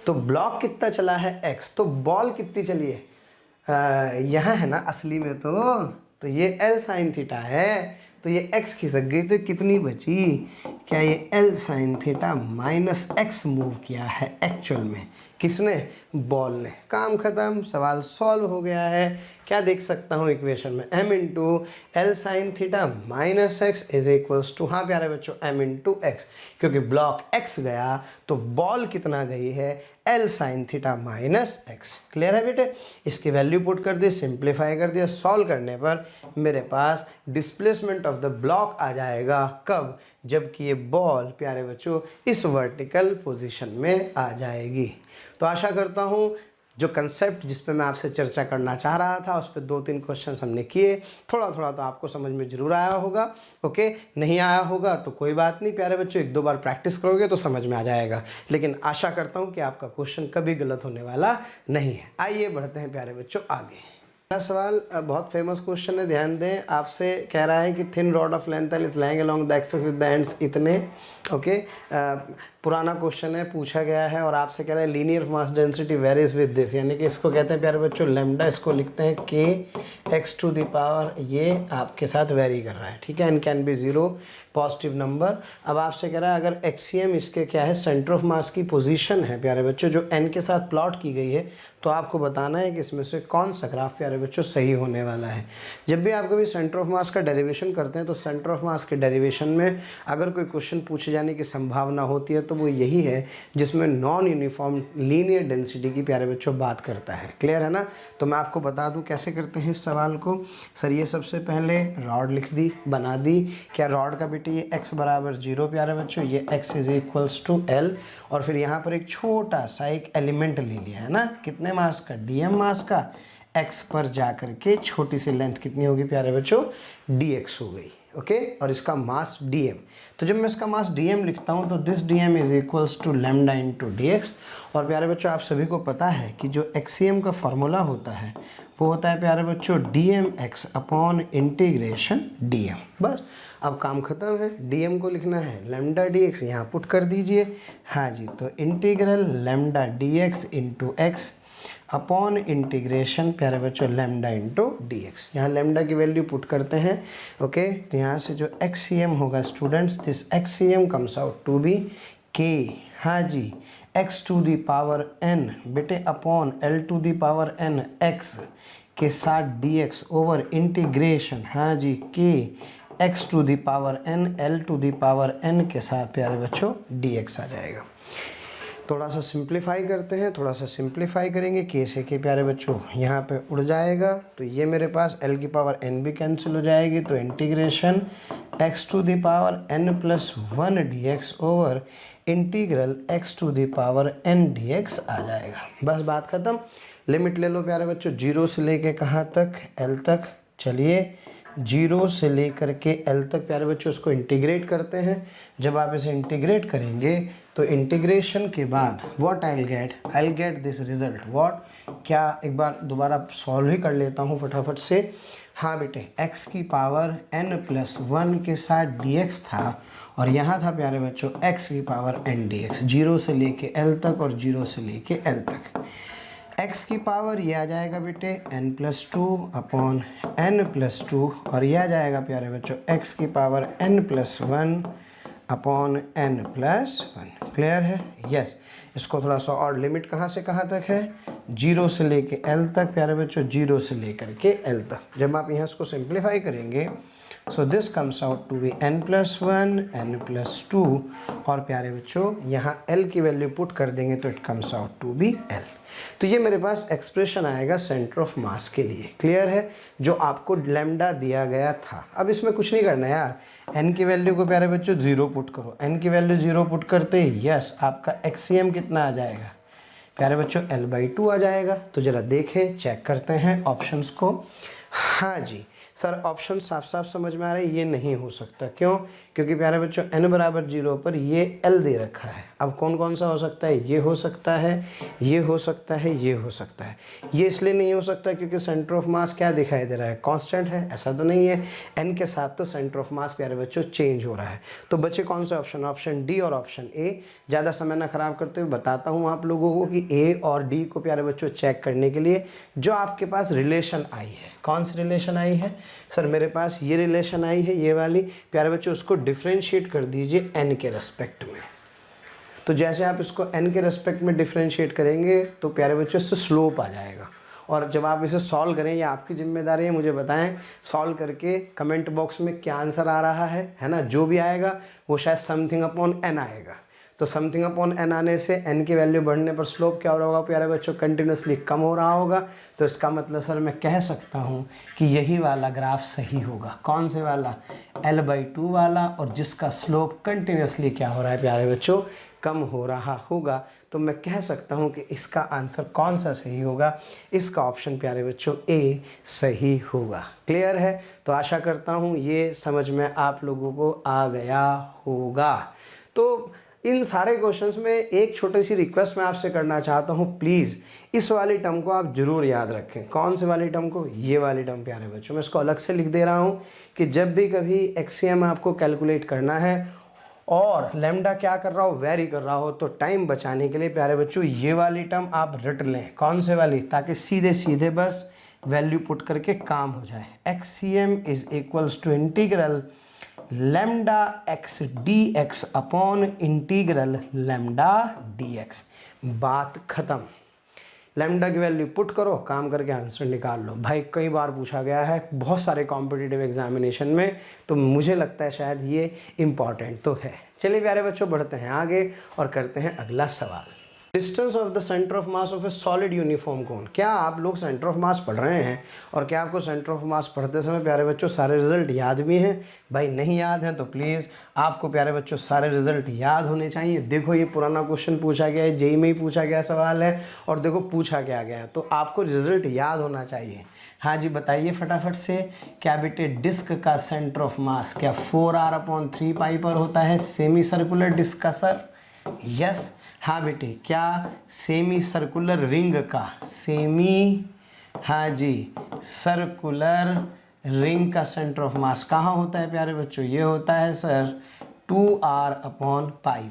A: तो ब्लॉक कितना चला है x, तो बॉल कितनी चली है यहाँ है ना असली में, तो ये L साइन थीटा है, तो ये x खिसक गई तो कितनी बची, क्या ये L sine theta minus x move किया है एक्चुअल में, किसने, बॉल ने। काम खत्म, सवाल सॉल्व हो गया है। क्या देख सकता हूँ इक्वेशन में, m into L sine theta minus X is equals to, हाँ प्यारे बच्चों m इंटू एक्स, क्योंकि ब्लॉक x गया तो बॉल कितना गई है, L sine theta minus X. Clear है बेटे? इसकी वैल्यू पुट कर दी, सिंप्लीफाई कर दिया, सॉल्व करने पर मेरे पास डिस्प्लेसमेंट ऑफ द ब्लॉक आ जाएगा, कब, जबकि ये बॉल प्यारे बच्चों इस वर्टिकल पोजीशन में आ जाएगी। तो आशा करता हूँ जो कंसेप्ट जिस पे मैं आपसे चर्चा करना चाह रहा था उस पर 2-3 क्वेश्चन हमने किए, थोड़ा थोड़ा तो आपको समझ में जरूर आया होगा। ओके, नहीं आया होगा तो कोई बात नहीं प्यारे बच्चों, 1-2 बार प्रैक्टिस करोगे तो समझ में आ जाएगा। लेकिन आशा करता हूँ कि आपका क्वेश्चन कभी गलत होने वाला नहीं है। आइए बढ़ते हैं प्यारे बच्चों आगे। अगला सवाल बहुत फेमस क्वेश्चन है, ध्यान दें। आपसे कह रहा है कि thin rod of length L is lying along the axis with the ends इतने। ओके, पुराना क्वेश्चन है, पूछा गया है और आपसे कह रहा है linear mass density varies with this, यानी कि इसको कहते हैं प्यारे बच्चों लैम्डा, इसको लिखते हैं के एक्स टू द पावर, ये आपके साथ वेरी कर रहा है, ठीक है। N can be zero positive number. अब आपसे कह रहा है अगर एक्सियम इसके क्या है, सेंटर ऑफ मास की पोजीशन है प्यारे बच्चों, जो एन के साथ प्लॉट की गई है, तो आपको बताना है कि इसमें से कौन सा ग्राफ प्यारे बच्चों सही होने वाला है। जब भी आप कभी सेंटर ऑफ मास का डेरिवेशन करते हैं तो सेंटर ऑफ मास के डेरिवेशन में अगर कोई क्वेश्चन पूछे जाने की संभावना होती है तो वो यही है जिसमें नॉन यूनिफॉर्म लीनियर डेंसिटी की प्यारे बच्चों बात करता है। क्लियर है ना? तो मैं आपको बता दूं कैसे करते हैं इस सवाल को। सर ये सबसे पहले रॉड लिख दी, बना दी। क्या रॉड का बेटे ये x बराबर 0 प्यारे बच्चों, ये x is equals to L, और फिर यहाँ पर एक छोटा सा एक एलिमेंट ले लिया है ना, कितने मास का, dm मास का। x पर जा कर के छोटी सी लेंथ कितनी होगी प्यारे बच्चों, dx हो गई। ओके, और इसका मास dm। तो जब मैं इसका मास dm लिखता हूँ तो this dm is equals to lambda into dx। और प्यारे बच्चों आप सभी को पता है कि जो एक्सियम का फॉर्मूला होता है वो होता है प्यारे बच्चों dmx अपॉन इंटीग्रेशन dm। बस अब काम खत्म है, dm को लिखना है लैम्डा dx, यहाँ पुट कर दीजिए। हाँ जी, तो integral lambda dx into X upon integration प्यारे बच्चों लैम्डा इंटू dx। यहाँ लैम्डा की वैल्यू पुट करते हैं। ओके, तो यहाँ से जो एक्सियम होगा students, this axiom comes out to be k, हाँ जी, x to the power n बेटे upon l to the power n x के साथ dx ओवर इंटीग्रेशन, हाँ जी, k x to the power n l to the power n के साथ प्यारे बच्चों dx आ जाएगा। थोड़ा सा सिंप्लीफाई करते हैं, थोड़ा सा सिंप्लीफाई करेंगे, के से के प्यारे बच्चों यहाँ पे उड़ जाएगा, तो ये मेरे पास l की पावर n भी कैंसिल हो जाएगी, तो integration x to the power n plus 1 dx over integral x to the power n dx आ जाएगा। बस बात ख़त्म। लिमिट ले लो प्यारे बच्चों, 0 से लेके कहाँ तक, l तक। चलिए 0 से लेकर के l तक प्यारे बच्चों इसको इंटीग्रेट करते हैं। जब आप इसे इंटीग्रेट करेंगे तो इंटीग्रेशन के बाद what I will get this result what, क्या एक बार दोबारा सॉल्व ही कर लेता हूँ फटाफट से। हाँ बेटे, x की पावर n प्लस 1 के साथ dx था और यहाँ था प्यारे बच्चों x की पावर n dx, 0 से लेके l तक और 0 से लेके l तक। x की पावर ये आ जाएगा बेटे n plus 2 upon n plus 2, और ये आ जाएगा प्यारे बच्चों x की power n plus 1 upon n plus 1। Clear है? यस। इसको थोड़ा सा और, लिमिट कहाँ से कहाँ तक है, 0 से लेके l तक प्यारे बच्चों, 0 से लेकर के l तक। जब आप यहाँ इसको सिंप्लीफाई करेंगे so this comes out to be n plus 1 n plus 2, और प्यारे बच्चों यहाँ l की वैल्यू पुट कर देंगे तो it comes out to be l। तो ये मेरे पास एक्सप्रेशन आएगा सेंटर ऑफ मास के लिए। क्लियर है? जो आपको लैम्डा दिया गया था। अब इसमें कुछ नहीं करना यार, n की वैल्यू को प्यारे बच्चों 0 पुट करो, n की वैल्यू 0 पुट करते ही यस आपका एक्सियम कितना आ जाएगा प्यारे बच्चों, l/2 आ जाएगा। तो ज़रा देखें, चेक करते हैं ऑप्शंस को। हाँ जी सर, ऑप्शन साफ साफ समझ में आ रहा है, ये नहीं हो सकता। क्यों? क्योंकि प्यारे बच्चों n बराबर 0 पर ये l दे रखा है। अब कौन कौन सा हो सकता है, ये हो सकता है, ये हो सकता है, ये हो सकता है। ये इसलिए नहीं हो सकता क्योंकि सेंटर ऑफ मास क्या दिखाई दे रहा है, कांस्टेंट है, ऐसा तो नहीं है। n के साथ तो सेंटर ऑफ मास प्यारे बच्चों चेंज हो रहा है। तो बच्चे कौन सा ऑप्शन, ऑप्शन डी और ऑप्शन ए। ज़्यादा समय ना खराब करते हुए बताता हूँ आप लोगों को कि ए और डी को प्यारे बच्चों चेक करने के लिए जो आपके पास रिलेशन आई है, कौन सी रिलेशन आई है सर, मेरे पास ये रिलेशन आई है, ये वाली। प्यारे बच्चों उसको डिफ्रेंशिएट कर दीजिए n के रेस्पेक्ट में। तो जैसे आप इसको n के रेस्पेक्ट में डिफ्रेंशिएट करेंगे तो प्यारे बच्चों इससे स्लोप आ जाएगा। और जब आप इसे सॉल्व करें, या आपकी जिम्मेदारी है, मुझे बताएं सॉल्व करके कमेंट बॉक्स में क्या आंसर आ रहा है ना। जो भी आएगा वो शायद समथिंग अपॉन n आएगा। तो समथिंग अपॉन n आने से n की वैल्यू बढ़ने पर स्लोप क्या हो रहा होगा प्यारे बच्चों, कंटिन्यूसली कम हो रहा होगा। तो इसका मतलब सर मैं कह सकता हूँ कि यही वाला ग्राफ सही होगा। कौन से वाला, l/2 वाला, और जिसका स्लोप कंटिन्यूसली क्या हो रहा है प्यारे बच्चों, कम हो रहा होगा। तो मैं कह सकता हूँ कि इसका आंसर कौन सा सही होगा, इसका ऑप्शन प्यारे बच्चों ए सही होगा। क्लियर है? तो आशा करता हूँ ये समझ में आप लोगों को आ गया होगा। तो इन सारे क्वेश्चंस में एक छोटी सी रिक्वेस्ट मैं आपसे करना चाहता हूँ, प्लीज़ इस वाली टर्म को आप जरूर याद रखें। कौन से वाली टर्म को? ये वाली टर्म प्यारे बच्चों। मैं इसको अलग से लिख दे रहा हूँ कि जब भी कभी एक्ससीएम आपको कैलकुलेट करना है और लैम्डा क्या कर रहा हो, वेरी कर रहा हो, तो टाइम बचाने के लिए प्यारे बच्चों ये वाली टर्म आप रट लें। कौन से वाली? ताकि सीधे सीधे बस वैल्यू पुट करके काम हो जाए। XCM is equals to integral lambda x d x upon integral lambda d x. बात खत्म। लैम्डा की वैल्यू पुट करो, काम करके आंसर निकाल लो। भाई कई बार पूछा गया है बहुत सारे कॉम्पिटिटिव एग्जामिनेशन में, तो मुझे लगता है शायद ये इम्पॉर्टेंट तो है। चलिए प्यारे बच्चों बढ़ते हैं आगे और करते हैं अगला सवाल। Distance of the centre of mass of a solid uniform cone. क्या आप लोग सेंटर ऑफ मास पढ़ रहे हैं? और क्या आपको सेंटर ऑफ मास पढ़ते समय प्यारे बच्चों सारे रिजल्ट याद भी हैं? भाई नहीं याद हैं तो प्लीज़ आपको प्यारे बच्चों सारे रिजल्ट याद होने चाहिए। देखो ये पुराना क्वेश्चन पूछा गया है, जेईई में ही पूछा गया सवाल है और देखो पूछा क्या गया है, तो आपको रिजल्ट याद होना चाहिए। हाँ जी बताइए फटाफट से। क्या बेटे डिस्क का सेंटर ऑफ मास क्या 4r/3π पर होता है? सेमी सर्कुलर डिस्क का सर? यस। हाँ बेटे क्या सेमी सर्कुलर रिंग का, हाँ जी सर्कुलर रिंग का सेंटर ऑफ मास कहाँ होता है प्यारे बच्चों? ये होता है सर 2r/π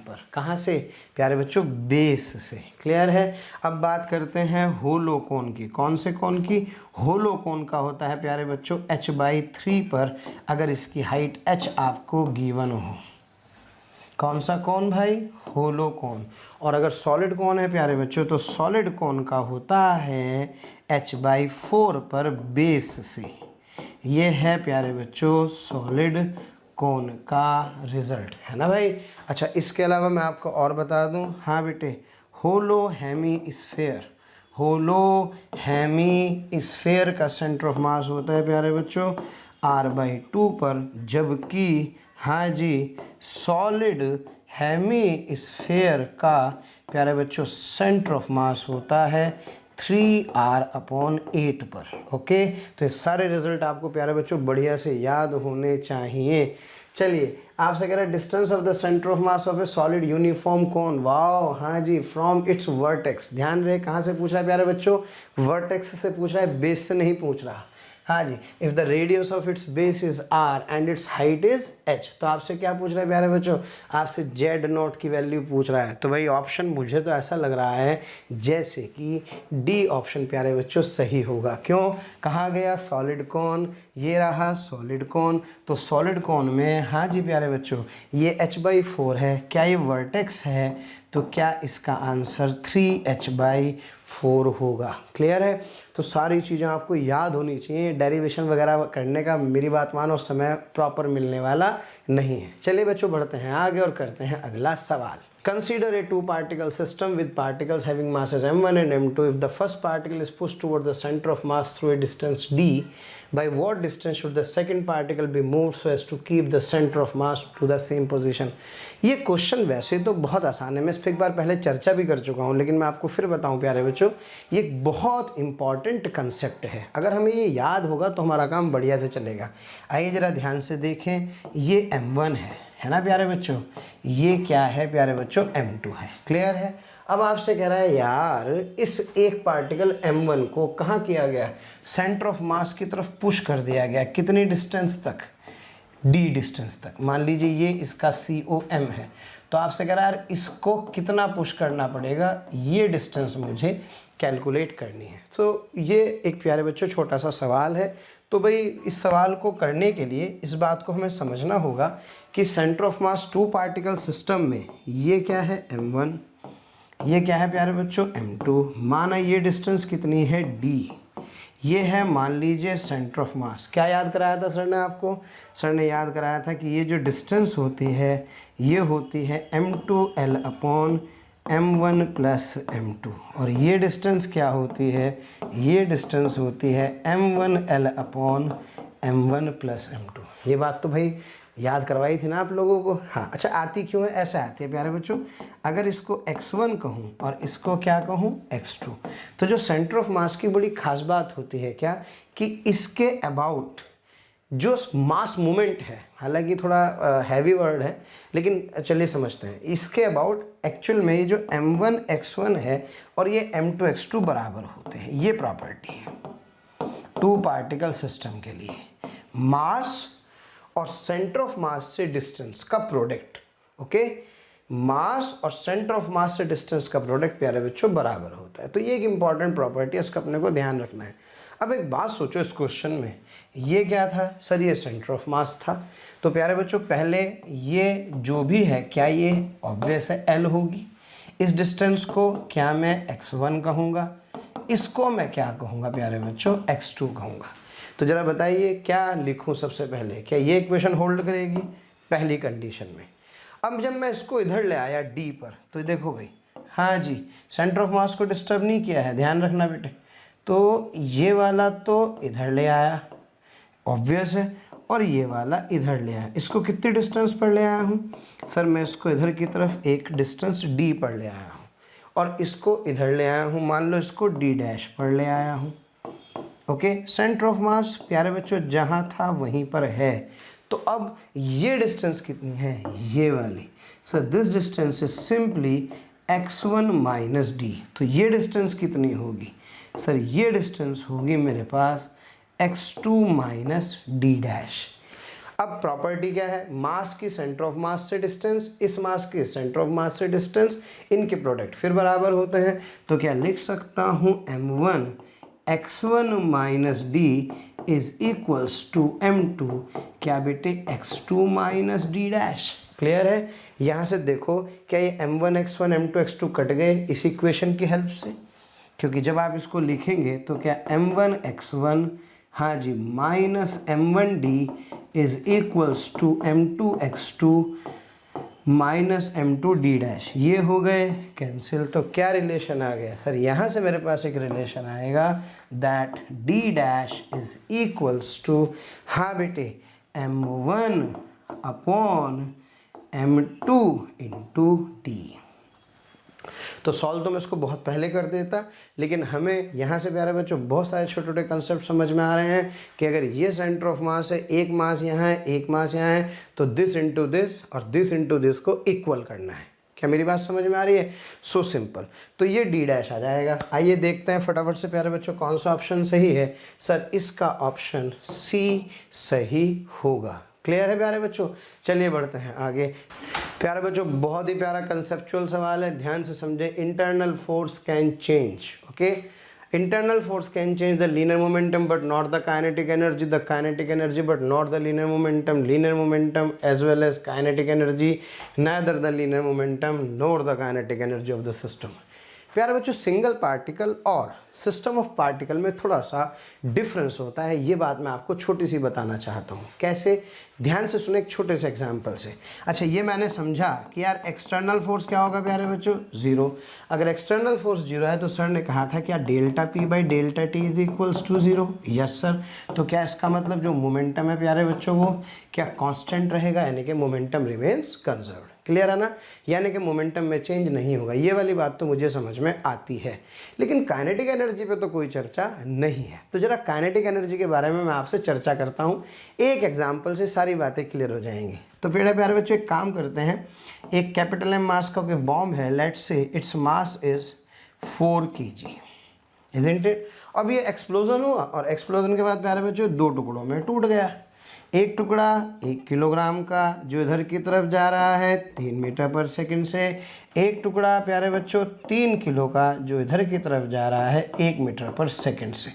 A: पर। कहाँ से प्यारे बच्चों? बेस से। क्लियर है। अब बात करते हैं होलो कोन की। कौन से कोन की? होलो कोन का होता है प्यारे बच्चों h/3 पर, अगर इसकी हाइट h आपको गिवन हो। कौन सा कोन भाई? होलो कोन। और अगर सॉलिड कोन है प्यारे बच्चों तो सॉलिड कोन का होता है h/4 पर बेस से। ये है प्यारे बच्चों सॉलिड कोन का रिजल्ट, है ना भाई। अच्छा इसके अलावा मैं आपको और बता दूं, हाँ बेटे होलो हेमी स्फेयर का सेंटर ऑफ मास होता है प्यारे बच्चों r/2 पर, जबकि हाँ जी सॉलिड हेमी स्फेयर का प्यारे बच्चों सेंटर ऑफ मास होता है 3r/8 पर। ओके तो ये सारे रिजल्ट आपको प्यारे बच्चों बढ़िया से याद होने चाहिए। चलिए आपसे कह रहे हैं distance of the centre of mass of a solid uniform cone. Wow हाँ जी फ्रॉम इट्स वर्टेक्स। ध्यान रहे कहाँ से पूछ रहा है प्यारे बच्चों? वर्टेक्स से पूछ रहा है, बेस से नहीं पूछ रहा। हाँ जी if the radius of its base is r and its height is h। तो आपसे क्या पूछ रहा है प्यारे बच्चों? आपसे z0 की वैल्यू पूछ रहा है। तो भाई ऑप्शन मुझे तो ऐसा लग रहा है जैसे कि डी ऑप्शन प्यारे बच्चों सही होगा। क्यों? कहाँ गया सॉलिड कोन? ये रहा सॉलिड कोन। तो सॉलिड कोन में हाँ जी प्यारे बच्चों ये h/4 है। क्या ये वर्टेक्स है? तो क्या इसका आंसर 3h/4 होगा। क्लियर है। तो सारी चीज़ें आपको याद होनी चाहिए। डेरिवेशन वगैरह करने का मेरी बात मानो समय प्रॉपर मिलने वाला नहीं है। चलिए बच्चों बढ़ते हैं आगे और करते हैं अगला सवाल। Consider a two-particle system with particles having masses m1 and m2. If the first particle is pushed toward the center of mass through a distance d, by what distance should the second particle be moved so as to keep the center of mass to the same position? ये question वैसे तो बहुत आसान है, मैं इस पर एक बार पहले चर्चा भी कर चुका हूँ, लेकिन मैं आपको फिर बताऊँ प्यारे बच्चों ये एक बहुत इंपॉर्टेंट कंसेप्ट है। अगर हमें ये याद होगा तो हमारा काम बढ़िया से चलेगा। आइए ज़रा ध्यान से देखें, ये m1 है ना प्यारे बच्चों, ये क्या है प्यारे बच्चों? m2 है। क्लियर है। अब आपसे कह रहा है यार इस एक पार्टिकल m1 को कहाँ किया गया? सेंटर ऑफ मास की तरफ पुश कर दिया गया। कितनी डिस्टेंस तक? d डिस्टेंस तक। मान लीजिए ये इसका COM है, तो आपसे कह रहा है यार इसको कितना पुश करना पड़ेगा, ये डिस्टेंस मुझे कैलकुलेट करनी है। तो ये एक प्यारे बच्चों छोटा सा सवाल है। तो भाई इस सवाल को करने के लिए इस बात को हमें समझना होगा कि centre of mass two particle system में ये क्या है m1, ये क्या है प्यारे बच्चों m2। माना ये डिस्टेंस कितनी है d, ये है मान लीजिए सेंटर ऑफ मास। क्या याद कराया था सर ने आपको? सर ने याद कराया था कि ये जो डिस्टेंस होती है ये होती है m2l/m1 + m2, और ये डिस्टेंस क्या होती है? ये डिस्टेंस होती है m1l/m1 + m2। ये बात तो भाई याद करवाई थी ना आप लोगों को। हाँ अच्छा आती क्यों है? ऐसे आती है प्यारे बच्चों, अगर इसको x1 कहूँ और इसको क्या कहूँ x2, तो जो सेंटर ऑफ मास की बड़ी खास बात होती है क्या कि इसके अबाउट जो मास मूवमेंट है, हालांकि थोड़ा हैवी वर्ड है लेकिन चलिए समझते हैं इसके अबाउट। एक्चुअल में ये जो m1 x1 है और ये m2 x2 बराबर होते हैं, ये प्रॉपर्टी है टू पार्टिकल सिस्टम के लिए। मास और सेंटर ऑफ मास से डिस्टेंस का प्रोडक्ट, ओके, मास और सेंटर ऑफ मास से डिस्टेंस का प्रोडक्ट प्यारे बच्चों बराबर होता है। तो ये एक इंपॉर्टेंट प्रॉपर्टी है, इसका अपने को ध्यान रखना है। अब एक बात सोचो, इस क्वेश्चन में ये क्या था सर, ये सेंटर ऑफ मास था। तो प्यारे बच्चों पहले ये जो भी है, क्या ये ऑब्वियस है L होगी। इस डिस्टेंस को क्या मैं x1 कहूँगा, इसको मैं क्या कहूँगा प्यारे बच्चों, x2 कहूँगा। तो ज़रा बताइए क्या लिखूँ सबसे पहले, क्या ये इक्वेशन होल्ड करेगी पहली कंडीशन में। अब जब मैं इसको इधर ले आया D पर, तो देखो भाई, हाँ जी, सेंटर ऑफ मास को डिस्टर्ब नहीं किया है, ध्यान रखना बेटे। तो ये वाला तो इधर ले आया, ऑब्वियस है, और ये वाला इधर ले आया। इसको कितनी डिस्टेंस पर ले आया हूँ सर, मैं इसको इधर की तरफ एक डिस्टेंस D पर ले आया हूँ, और इसको इधर ले आया हूँ, मान लो इसको D डैश पर ले आया हूँ। ओके, सेंटर ऑफ मास प्यारे बच्चों जहाँ था वहीं पर है। तो अब ये डिस्टेंस कितनी है, ये वाली sir, this distance is simply x1 minus d। तो ये डिस्टेंस कितनी होगी सर, ये डिस्टेंस होगी मेरे पास x2 माइनस डी डैश। अब प्रॉपर्टी क्या है, मास की सेंटर ऑफ मास से डिस्टेंस, इस मास की सेंटर ऑफ मास से डिस्टेंस, इनके प्रोडक्ट फिर बराबर होते हैं। तो क्या लिख सकता हूँ, m1 x1 minus d is equals to m2 क्या बेटे, x2 minus D dash. Clear है। यहाँ से देखो क्या ये m1 x1 m2 x2 cut गए इस इक्वेशन की हेल्प से, क्योंकि जब आप इसको लिखेंगे तो क्या m1 x1, हाँ जी, minus m1 d is equals to m2 x2 minus m2 d dash, ये हो गए कैंसिल। तो क्या रिलेशन आ गया सर, यहाँ से मेरे पास एक रिलेशन आएगा that d dash is equals to, हाँ बेटे, m1 upon m2 into d। तो सॉल्व तो मैं इसको बहुत पहले कर देता, लेकिन हमें यहाँ से प्यारे बच्चों बहुत सारे छोटे छोटे कंसेप्ट समझ में आ रहे हैं कि अगर ये सेंटर ऑफ मास है, एक मास यहाँ है, एक मास यहाँ है, तो दिस इंटू दिस और दिस इंटू दिस को इक्वल करना है। क्या मेरी बात समझ में आ रही है? So simple. तो ये डी डैश आ जाएगा। आइए देखते हैं फटाफट से प्यारे बच्चों कौन सा ऑप्शन सही है। सर इसका ऑप्शन सी सही होगा। क्लियर है प्यारे बच्चों? चलिए बढ़ते हैं आगे। प्यारे बच्चों बहुत ही प्यारा कंसेप्चुअल सवाल है, ध्यान से समझे। Internal force can change, okay, internal force can change the linear momentum but not the kinetic energy, the kinetic energy but not the linear momentum as well as kinetic energy, neither the linear momentum nor the kinetic energy of the system। प्यारे बच्चों single particle और system of particle में थोड़ा सा difference होता है, ये बात मैं आपको छोटी सी बताना चाहता हूँ। कैसे? ध्यान से सुने एक छोटे से एग्जांपल से। अच्छा, ये मैंने समझा कि यार एक्सटर्नल फोर्स क्या होगा प्यारे बच्चों? जीरो। अगर एक्सटर्नल फोर्स जीरो है तो सर ने कहा था क्या delta p by delta t is equals to zero? Yes sir. तो क्या इसका मतलब जो मोमेंटम है प्यारे बच्चों वो क्या कांस्टेंट रहेगा, यानी कि मोमेंटम रिमेन्स कंजर्व्ड। क्लियर है ना? यानी कि मोमेंटम में चेंज नहीं होगा। ये वाली बात तो मुझे समझ में आती है, लेकिन काइनेटिक एनर्जी पे तो कोई चर्चा नहीं है। तो जरा काइनेटिक एनर्जी के बारे में मैं आपसे चर्चा करता हूँ, एक एग्जांपल से सारी बातें क्लियर हो जाएंगी। तो प्यारे बच्चों एक काम करते हैं, एक कैपिटल एम मास का कोई बॉम्ब है, let's say its mass is 4 kg, isn't it? अब ये एक्सप्लोजन हुआ और एक्सप्लोजन के बाद प्यारे बच्चों दो टुकड़ों में टूट गया। एक टुकड़ा 1 किलोग्राम का जो इधर की तरफ जा रहा है 3 मीटर पर सेकंड से, एक टुकड़ा प्यारे बच्चों 3 किलो का जो इधर की तरफ जा रहा है 1 मीटर पर सेकंड से।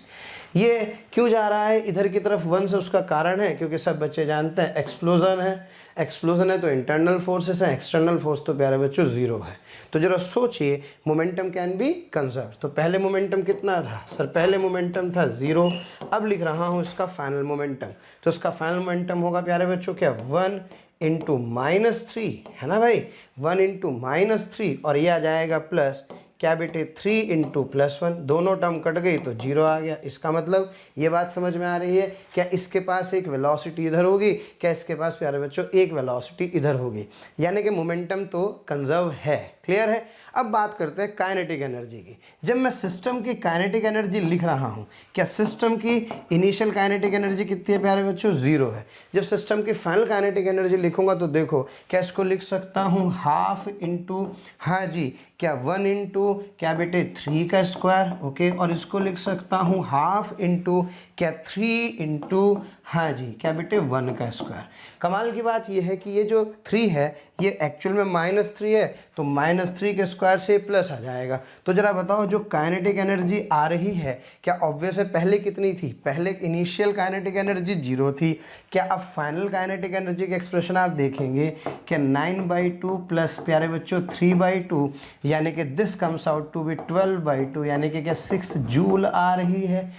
A: ये क्यों जा रहा है इधर की तरफ? 1 से उसका कारण है क्योंकि सब बच्चे जानते हैं एक्सप्लोजन है। एक्सप्लोजन है तो इंटरनल फोर्सेस हैं, एक्सटर्नल फोर्स तो प्यारे बच्चों जीरो है। तो जरा सोचिए, मोमेंटम कैन बी कंजर्व। तो पहले मोमेंटम कितना था सर? पहले मोमेंटम था 0। अब लिख रहा हूँ इसका फाइनल मोमेंटम। तो इसका फाइनल मोमेंटम होगा प्यारे बच्चों क्या? 1 इंटू -3, है ना भाई? 1 इंटू -3 और ये आ जाएगा प्लस क्या बेटे 3 इंटू प्लस 1, दोनों टर्म कट गई तो 0 आ गया। इसका मतलब ये बात समझ में आ रही है, क्या इसके पास एक वेलोसिटी इधर होगी, क्या इसके पास प्यारे बच्चों एक वेलोसिटी इधर होगी, यानी कि मोमेंटम तो कंजर्व है। क्लियर है। अब बात करते हैं काइनेटिक एनर्जी की। जब मैं सिस्टम की काइनेटिक एनर्जी लिख रहा हूँ, क्या सिस्टम की इनिशियल काइनेटिक एनर्जी कितनी है प्यारे बच्चों, 0 है। जब सिस्टम की फाइनल काइनेटिक एनर्जी लिखूंगा तो देखो क्या इसको लिख सकता हूँ हाफ इंटू, हाँ जी, क्या 1 इंटू क्या बेटे 3 का स्क्वायर, ओके, और इसको लिख सकता हूँ हाफ इंटू क्या 3 इंटू, हाँ जी, क्या बेटे 1 का स्क्वायर। कमाल की बात यह है कि ये जो 3 है ये एक्चुअल में -3 है, तो -3 के स्क्वायर से प्लस आ जाएगा। तो जरा बताओ जो काइनेटिक एनर्जी आ रही है, क्या ऑब्वियस है पहले कितनी थी, पहले इनिशियल काइनेटिक एनर्जी 0 थी। क्या अब फाइनल काइनेटिक एनर्जी के एक्सप्रेशन आप देखेंगे कि 9/2 प्लस प्यारे बच्चों 3/2, यानी कि this comes out to be 12/2, यानी कि क्या 6 जूल आ रही है।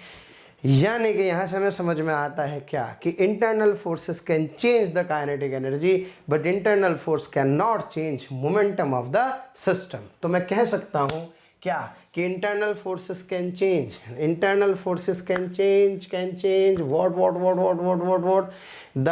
A: यानी कि यहाँ से हमें समझ में आता है क्या कि internal forces can change the kinetic energy but internal force can not change momentum of the system. तो मैं कह सकता हूँ क्या कि internal forces can change, internal forces can change what the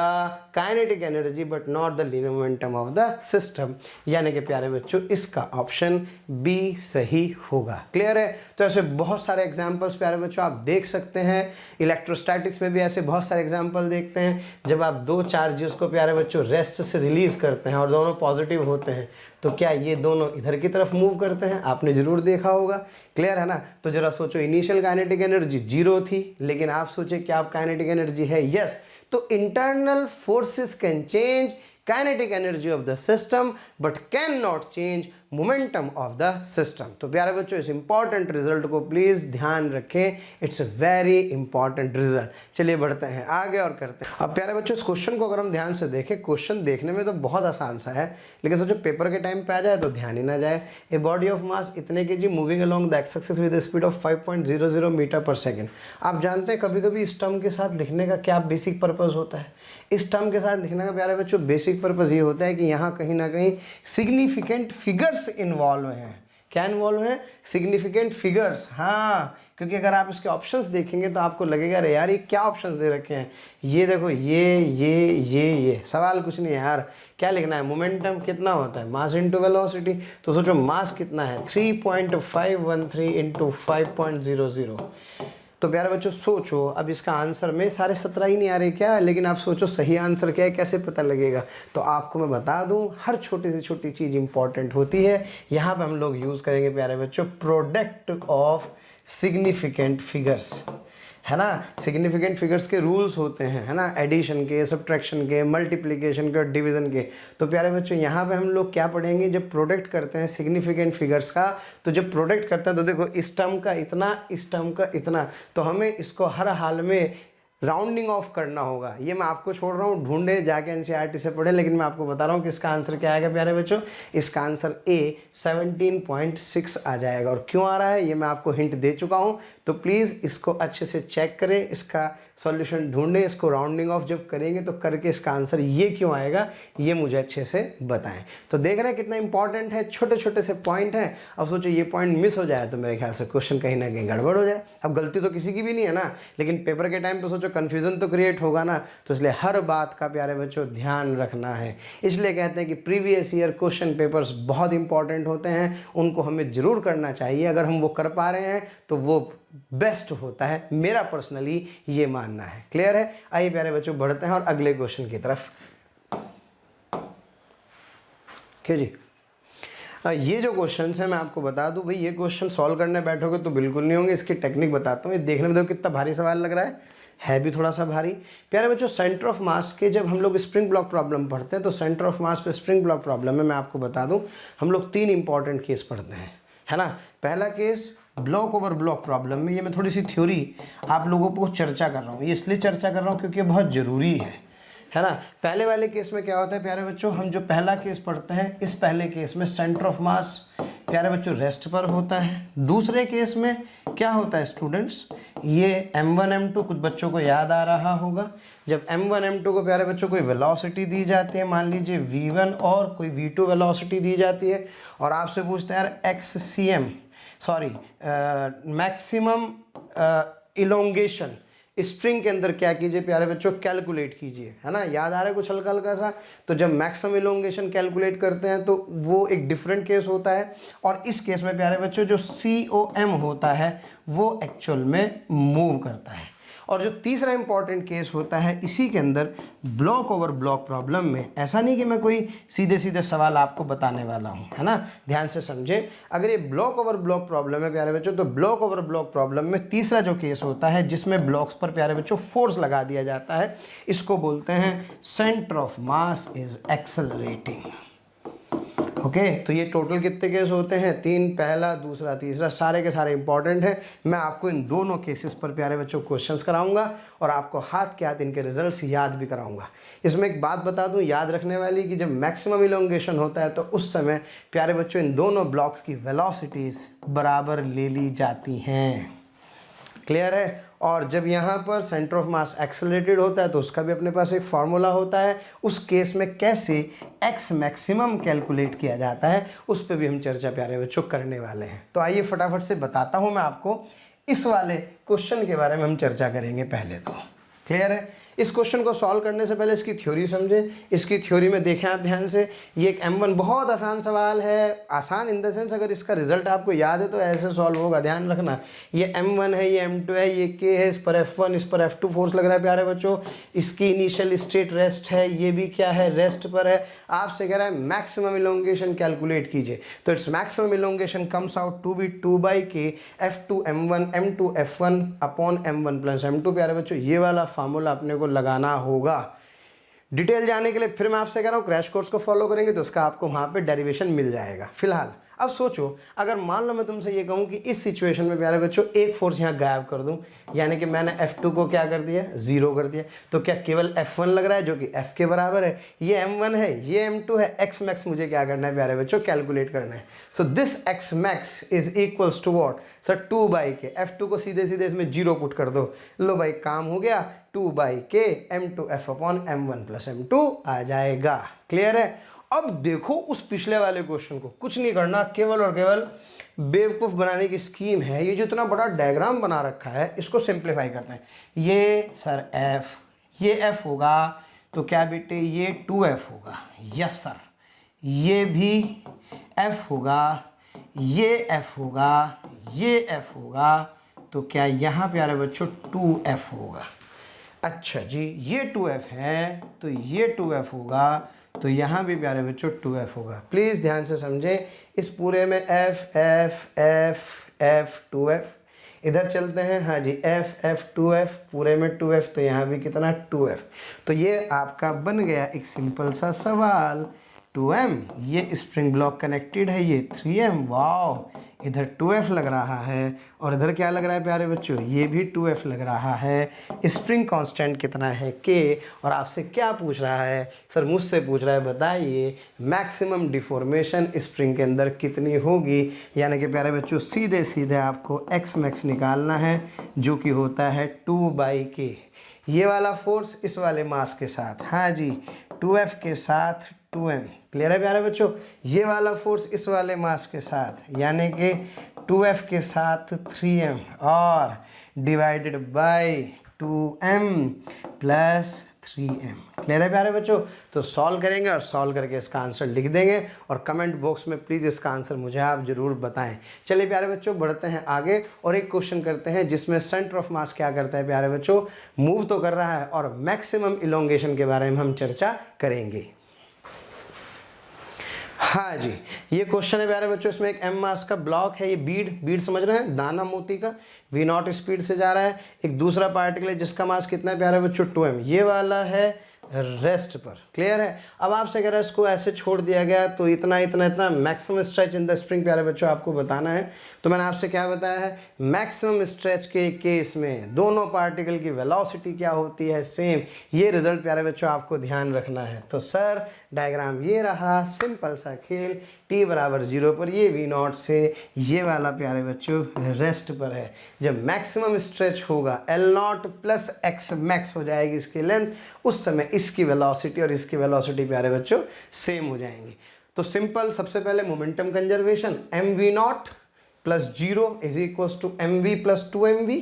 A: kinetic energy but not the linear momentum of the system, यानी कि प्यारे बच्चों इसका ऑप्शन बी सही होगा। क्लियर है। तो ऐसे बहुत सारे एग्जांपल्स प्यारे बच्चों आप देख सकते हैं। इलेक्ट्रोस्टैटिक्स में भी ऐसे बहुत सारे एग्जांपल देखते हैं। जब आप दो चार्जेस को प्यारे बच्चों रेस्ट से रिलीज करते हैं और दोनों पॉजिटिव होते हैं तो क्या ये दोनों इधर की तरफ मूव करते हैं, आपने जरूर देखा होगा। क्लियर है ना। तो जरा सोचो इनिशियल काइनेटिक एनर्जी 0 थी, लेकिन आप सोचे क्या आप काइनेटिक एनर्जी है, यस। तो internal forces can change kinetic energy of the system but can not change momentum of the system. तो प्यारे बच्चों इस इंपॉर्टेंट रिजल्ट को प्लीज ध्यान रखें, it's a very important result. चलिए बढ़ते हैं आगे और करते हैं। अब प्यारे बच्चों इस क्वेश्चन को अगर हम ध्यान से देखें, क्वेश्चन देखने में तो बहुत आसान सा है, लेकिन सोचो पेपर के टाइम पे आ जाए तो ध्यान ही ना जाए। ए बॉडी ऑफ मास इतने KG moving along the x axis with speed of 5.00 metre per second. आप जानते हैं कभी कभी इस टर्म के साथ लिखने का क्या बेसिक पर्पज होता है। इस टर्म के साथ लिखने का प्यारे बच्चों बेसिक पर्पज ये होता है कि यहाँ कहीं ना कहीं सिग्निफिकेंट फिगर्स इन्वॉल्व हैं। क्या इन्वॉल्व है, सिग्निफिकेंट फिगर्स। हाँ, क्योंकि अगर आप इसके ऑप्शंस देखेंगे तो आपको लगेगा अरे यार ये क्या ऑप्शंस दे रखे हैं, ये देखो ये सवाल कुछ नहीं है यार, क्या लिखना है, मोमेंटम कितना होता है, मास इंटू वेलोसिटी। तो सोचो मास कितना है 3.513 इंटू 5.00। तो प्यारे बच्चों सोचो अब इसका आंसर में सारे 17 ही नहीं आ रहे क्या, लेकिन आप सोचो सही आंसर क्या है, कैसे पता लगेगा। तो आपको मैं बता दूं हर छोटी से छोटी चीज़ इंपॉर्टेंट होती है। यहाँ पे हम लोग यूज़ करेंगे प्यारे बच्चों प्रोडक्ट ऑफ सिग्निफिकेंट फिगर्स, है ना। सिग्निफिकेंट फिगर्स के रूल्स होते हैं, है ना, एडिशन के, सब्ट्रैक्शन के, मल्टीप्लिकेशन के और डिवीजन के। तो प्यारे बच्चों यहाँ पे हम लोग क्या पढ़ेंगे, जब प्रोडक्ट करते हैं सिग्निफिकेंट फिगर्स का, तो जब प्रोडक्ट करते हैं तो देखो इस टर्म का इतना, इस टर्म का इतना, तो हमें इसको हर हाल में राउंडिंग ऑफ करना होगा। ये मैं आपको छोड़ रहा हूँ, ढूंढे जाके एनसीईआरटी से पढ़े, लेकिन मैं आपको बता रहा हूँ कि इसका आंसर क्या आएगा प्यारे बच्चों। इसका आंसर ए 17.6 आ जाएगा। और क्यों आ रहा है ये मैं आपको हिंट दे चुका हूँ, तो प्लीज़ इसको अच्छे से चेक करें, इसका सॉल्यूशन ढूंढें, इसको राउंडिंग ऑफ जब करेंगे तो करके इसका आंसर ये क्यों आएगा ये मुझे अच्छे से बताएं। तो देख रहे हैं कितना इंपॉर्टेंट है, छोटे छोटे से पॉइंट हैं। अब सोचो ये पॉइंट मिस हो जाए तो मेरे ख्याल से क्वेश्चन कहीं ना कहीं गड़बड़ हो जाए। अब गलती तो किसी की भी नहीं है ना, लेकिन पेपर के टाइम पे सोचो कन्फ्यूजन तो क्रिएट होगा ना। तो इसलिए हर बात का प्यारे बच्चों ध्यान रखना है। इसलिए कहते हैं कि प्रीवियस ईयर क्वेश्चन पेपर्स बहुत इंपॉर्टेंट होते हैं, उनको हमें जरूर करना चाहिए। अगर हम वो कर पा रहे हैं तो वो बेस्ट होता है, मेरा पर्सनली ये मानना है। क्लियर है। आइए प्यारे बच्चों बढ़ते हैं और अगले क्वेश्चन की तरफ। क्यों जी, ये जो क्वेश्चन है मैं आपको बता दूं भाई, ये क्वेश्चन सॉल्व करने बैठोगे तो बिल्कुल नहीं होंगे। इसकी टेक्निक बताता हूँ। ये देखने में देखो कितना भारी सवाल लग रहा है भी थोड़ा सा भारी। प्यारे बच्चों सेंटर ऑफ मास के जब हम लोग स्प्रिंग ब्लॉक प्रॉब्लम पढ़ते हैं तो सेंटर ऑफ मास पे स्प्रिंग ब्लॉक प्रॉब्लम में मैं आपको बता दूं हम लोग 3 इंपॉर्टेंट केस पढ़ते हैं, है ना। पहला case block over block problem में, ये मैं थोड़ी सी थ्योरी आप लोगों को चर्चा कर रहा हूँ, ये इसलिए चर्चा कर रहा हूँ क्योंकि बहुत ज़रूरी है ना। पहले वाले केस में क्या होता है प्यारे बच्चों, हम जो पहला केस पढ़ते हैं इस पहले केस में सेंटर ऑफ मास प्यारे बच्चों रेस्ट पर होता है। दूसरे केस में क्या होता है स्टूडेंट्स, ये m1 m2 कुछ बच्चों को याद आ रहा होगा। जब m1 m2 को प्यारे बच्चों कोई वेलोसिटी दी जाती है, मान लीजिए v1 और कोई v2 वेलोसिटी दी जाती है, और आपसे पूछते हैं यार xcm sorry maximum elongation string के अंदर क्या कीजिए प्यारे बच्चों, कैलकुलेट कीजिए, है ना। याद आ रहा है कुछ हल्का हल्का सा। तो जब मैक्सिमम इलोंगेशन कैलकुलेट करते हैं तो वो एक डिफरेंट केस होता है, और इस केस में प्यारे बच्चों जो COM होता है वो एक्चुअल में मूव करता है। और जो तीसरा इंपॉर्टेंट केस होता है इसी के अंदर ब्लॉक ओवर ब्लॉक प्रॉब्लम में, ऐसा नहीं कि मैं कोई सीधे सीधे सवाल आपको बताने वाला हूँ, है ना, ध्यान से समझे। अगर ये ब्लॉक ओवर ब्लॉक प्रॉब्लम है प्यारे बच्चों, तो ब्लॉक ओवर ब्लॉक प्रॉब्लम में तीसरा जो केस होता है जिसमें ब्लॉक्स पर प्यारे बच्चों फोर्स लगा दिया जाता है, इसको बोलते हैं centre of mass is accelerating. Okay, तो ये टोटल कितने केस होते हैं? 3, पहला, दूसरा, तीसरा, सारे के सारे इंपॉर्टेंट हैं। मैं आपको इन दोनों केसेस पर प्यारे बच्चों क्वेश्चंस कराऊंगा और आपको हाथ के हाथ इनके रिजल्ट्स याद भी कराऊंगा। इसमें एक बात बता दूं याद रखने वाली कि जब मैक्सिमम इलोंगेशन होता है तो उस समय प्यारे बच्चों इन दोनों ब्लॉक्स की वेलोसिटीज़ बराबर ले ली जाती हैं। क्लियर है? और जब यहाँ पर सेंटर ऑफ मास एक्सेलरेटेड होता है तो उसका भी अपने पास एक फार्मूला होता है। उस केस में कैसे एक्स मैक्सिमम कैलकुलेट किया जाता है उस पर भी हम चर्चा प्यारे बच्चों करने वाले हैं। तो आइए फटाफट से बताता हूँ मैं आपको, इस वाले क्वेश्चन के बारे में हम चर्चा करेंगे पहले तो। क्लियर है? इस क्वेश्चन को सॉल्व करने से पहले इसकी थ्योरी समझें। इसकी थ्योरी में देखें आप ध्यान से, ये एक M1 बहुत आसान सवाल है। आसान इन द सेंस अगर इसका रिजल्ट आपको याद है तो ऐसे सॉल्व होगा। ध्यान रखना, ये M1 है, ये M2 है, ये K है, इस पर F1, इस पर F2 फोर्स लग रहा है प्यारे बच्चों। इसकी इनिशियल स्टेट रेस्ट है, ये भी क्या है, रेस्ट पर है। आपसे कह रहा है मैक्सिमम इलोंगेशन कैलकुलेट कीजिए, तो it's maximum elongation comes out to be 2/K F2 M1 M2 F1 upon M1 plus M2 प्यारे बच्चों। ये वाला फार्मूला अपने को लगाना होगा। डिटेल जाने के लिए फिर मैं आपसे कह रहा हूँ क्रैश कोर्स को फॉलो करेंगे तो उसका आपको वहां पे डेरिवेशन मिल जाएगा। फिलहाल अब सोचो, अगर मान लो मैं तुमसे ये कहूँ कि इस सिचुएशन में प्यारे बच्चों एक फोर्स यहाँ गायब कर दूं, यानी कि मैंने F2 को क्या कर दिया, 0 कर दिया, तो क्या केवल F1 लग रहा है जो कि F के बराबर है। ये M1 है, ये M2 है, X मैक्स मुझे क्या करना है प्यारे बच्चों, कैलकुलेट करना है। So this X max is equals to what sir, 2/K। F2 को सीधे सीधे इसमें 0 पुट कर दो, लो भाई काम हो गया, 2/K M2F upon M1 plus M2 आ जाएगा। क्लियर है? अब देखो उस पिछले वाले क्वेश्चन को, कुछ नहीं करना, केवल और केवल बेवकूफ़ बनाने की स्कीम है। ये जो इतना बड़ा डायग्राम बना रखा है इसको सिंप्लीफाई करते हैं। ये सर F, ये F होगा तो क्या बेटे ये 2F होगा, यस सर। ये भी F होगा, ये F होगा, ये F होगा, तो क्या यहाँ प्यारे बच्चों 2F होगा। अच्छा जी, ये 2F है तो ये 2F होगा, तो यहाँ भी प्यारे बच्चों 2F होगा। प्लीज़ ध्यान से समझें, इस पूरे में F F F F 2F। इधर चलते हैं, हाँ जी, F F 2F, पूरे में 2F, तो यहाँ भी कितना 2F। तो ये आपका बन गया एक सिंपल सा सवाल। 2M, ये स्प्रिंग ब्लॉक कनेक्टेड है, ये 3M, वाओ, इधर 2F लग रहा है और इधर क्या लग रहा है प्यारे बच्चों, ये भी 2F लग रहा है। स्प्रिंग कांस्टेंट कितना है, K, और आपसे क्या पूछ रहा है सर, मुझसे पूछ रहा है बताइए मैक्सिमम डिफॉर्मेशन स्प्रिंग के अंदर कितनी होगी। यानी कि प्यारे बच्चों सीधे सीधे आपको X मैक्स निकालना है जो कि होता है 2/K। ये वाला फोर्स इस वाले मास के साथ, हाँ जी, 2F के साथ 2M। क्लियर है प्यारे बच्चों? ये वाला फोर्स इस वाले मास के साथ यानी कि 2F के साथ 3M और divided by 2M plus 3M। Clear है प्यारे बच्चों? तो सॉल्व करेंगे और सॉल्व करके इसका आंसर लिख देंगे और कमेंट बॉक्स में प्लीज़ इसका आंसर मुझे आप ज़रूर बताएं। चलिए प्यारे बच्चों बढ़ते हैं आगे और एक क्वेश्चन करते हैं जिसमें सेंटर ऑफ मास क्या करता है प्यारे बच्चों, मूव तो कर रहा है और मैक्सिमम इलोंगेशन के बारे में हम चर्चा करेंगे। हाँ जी, ये क्वेश्चन है प्यारे बच्चों, इसमें एक M मास का ब्लॉक है, ये बीड समझ रहे हैं, दाना मोती का, V0 स्पीड से जा रहा है। एक दूसरा पार्टिकल है जिसका मास कितना है प्यारे बच्चों, 2M, ये वाला है रेस्ट पर। क्लियर है? अब आपसे कह रहा है इसको ऐसे छोड़ दिया गया तो इतना इतना इतना maximum stretch in the spring प्यारे बच्चों आपको बताना है। तो मैंने आपसे क्या बताया है, मैक्सिमम स्ट्रेच के केस में दोनों पार्टिकल की वेलोसिटी क्या होती है, सेम। ये रिजल्ट प्यारे बच्चों आपको ध्यान रखना है। तो सर डायग्राम ये रहा, सिंपल सा खेल, t बराबर 0 पर ये V0 से ये वाला प्यारे बच्चों रेस्ट पर है। जब मैक्सिमम स्ट्रेच होगा L0 प्लस X मैक्स हो जाएगी इसकी लेंथ, उस समय इसकी वेलोसिटी और इसकी वेलोसिटी प्यारे बच्चों सेम हो जाएंगी। तो सिंपल, सबसे पहले momentum conservation, mv0 plus 0 is equal to mv plus 2mv,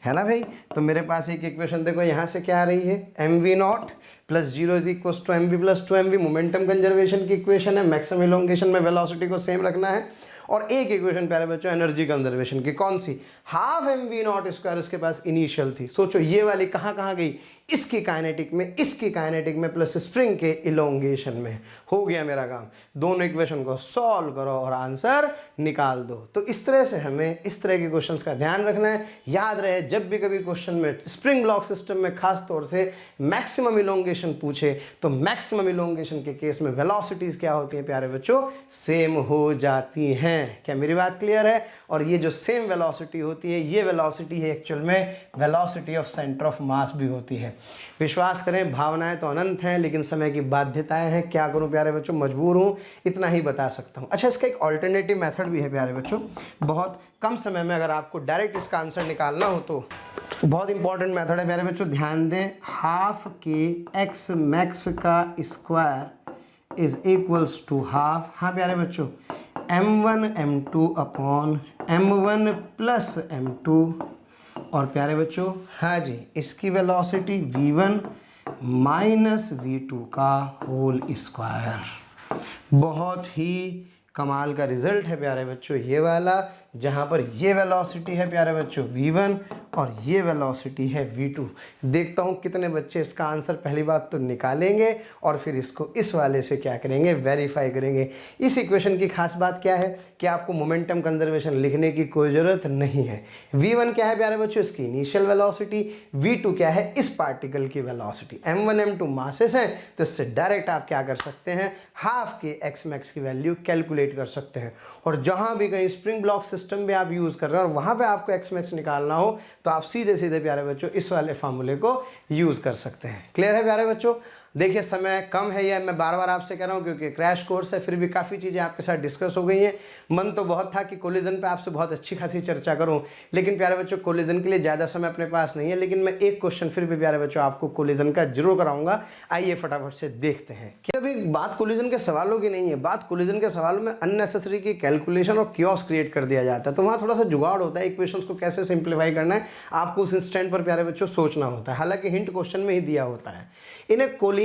A: है ना भाई। तो मेरे पास एक इक्वेशन देखो यहाँ से क्या आ रही है, mv0 plus 0 is equal to mv plus 2mv, momentum conservation की इक्वेशन है। मैक्सिमम इलोंगेशन में वेलोसिटी को सेम रखना है। और एक इक्वेशन प्यारे बच्चों एनर्जी कंजर्वेशन की, कौन सी, हाफ mv0 स्क्वायर इसके पास इनिशियल थी। सोचो ये वाली कहाँ कहाँ गई, इसकी काइनेटिक में, इसकी काइनेटिक में, प्लस स्प्रिंग के इलोंगेशन में। हो गया मेरा काम। दोनों इक्वेशन को सॉल्व करो और आंसर निकाल दो। तो इस तरह से हमें इस तरह के क्वेश्चंस का ध्यान रखना है। याद रहे जब भी कभी क्वेश्चन में स्प्रिंग ब्लॉक सिस्टम में खास तौर से मैक्सिमम इलोंगेशन पूछे तो मैक्सिमम इलोंगेशन के केस में वेलोसिटीज क्या होती हैं प्यारे बच्चों, सेम हो जाती हैं। क्या मेरी बात क्लियर है। और ये जो सेम वेलोसिटी होती है, ये वेलोसिटी है एक्चुअल में वेलोसिटी ऑफ सेंटर ऑफ मास भी होती है। विश्वास करें भावनाएं तो अनंत हैं, लेकिन समय की बाध्यताएं हैं। क्या करूं प्यारे बच्चों, मजबूर हूं, इतना ही बता सकता हूं। अच्छा, इसका एक ऑल्टरनेटिव मेथड भी है प्यारे बच्चों। बहुत कम समय में अगर आपको डायरेक्ट इसका आंसर निकालना हो तो बहुत इंपॉर्टेंट मेथड है प्यारे बच्चों, ध्यान दें। हाफ के एक्स मैक्स का square is equals to half, हाँ प्यारे बच्चों, m1 m2 upon m1 plus m2। और प्यारे बच्चों हाँ जी, इसकी वेलोसिटी v1 माइनस v2 का होल स्क्वायर। बहुत ही कमाल का रिजल्ट है प्यारे बच्चों ये वाला, जहाँ पर ये वेलोसिटी है प्यारे बच्चों v1 और ये वेलोसिटी है v2। देखता हूँ कितने बच्चे इसका आंसर पहली बात तो निकालेंगे और फिर इसको इस वाले से क्या करेंगे, वेरीफाई करेंगे। इस इक्वेशन की खास बात क्या है कि आपको मोमेंटम कंजर्वेशन लिखने की कोई ज़रूरत नहीं है। v1 क्या है प्यारे बच्चों, इसकी इनिशियल वेलोसिटी, v2 क्या है, इस पार्टिकल की वेलोसिटी। m1 m2 मासेस हैं, तो इससे डायरेक्ट आप क्या कर सकते हैं, हाफ के एक्स मैक्स की वैल्यू कैलकुलेट कर सकते हैं। और जहाँ भी कहीं स्प्रिंग ब्लॉक सिस्टम में आप यूज़ कर रहे हैं और वहाँ पे आपको एक्स मैक्स निकालना हो तो आप सीधे सीधे प्यारे बच्चों इस वाले फार्मूले को यूज़ कर सकते हैं। क्लियर है प्यारे बच्चों। देखिए समय कम है, यह मैं बार बार आपसे कह रहा हूँ क्योंकि क्रैश कोर्स है, फिर भी काफ़ी चीज़ें आपके साथ डिस्कस हो गई हैं। मन तो बहुत था कि कोलिजन पे आपसे बहुत अच्छी खासी चर्चा करूँ, लेकिन प्यारे बच्चों कोलिजन के लिए ज़्यादा समय अपने पास नहीं है। लेकिन मैं एक क्वेश्चन फिर भी प्यारे बच्चों आपको कोलिजन का जरूर कराऊंगा। आइए फटाफट से देखते हैं कि अभी बात कोलिजन के सवालों की नहीं है, बात कोलिजन के सवालों में अननेसेसरी की कैलकुलेशन और क्योस क्रिएट कर दिया जाता है। तो वहाँ थोड़ा सा जुगाड़ होता है, इक्वेशंस को कैसे सिंप्लीफाई करना है आपको उस इंस्टेंट पर प्यारे बच्चों सोचना होता है। हालांकि हिंट क्वेश्चन में ही दिया होता है। इन ए collinear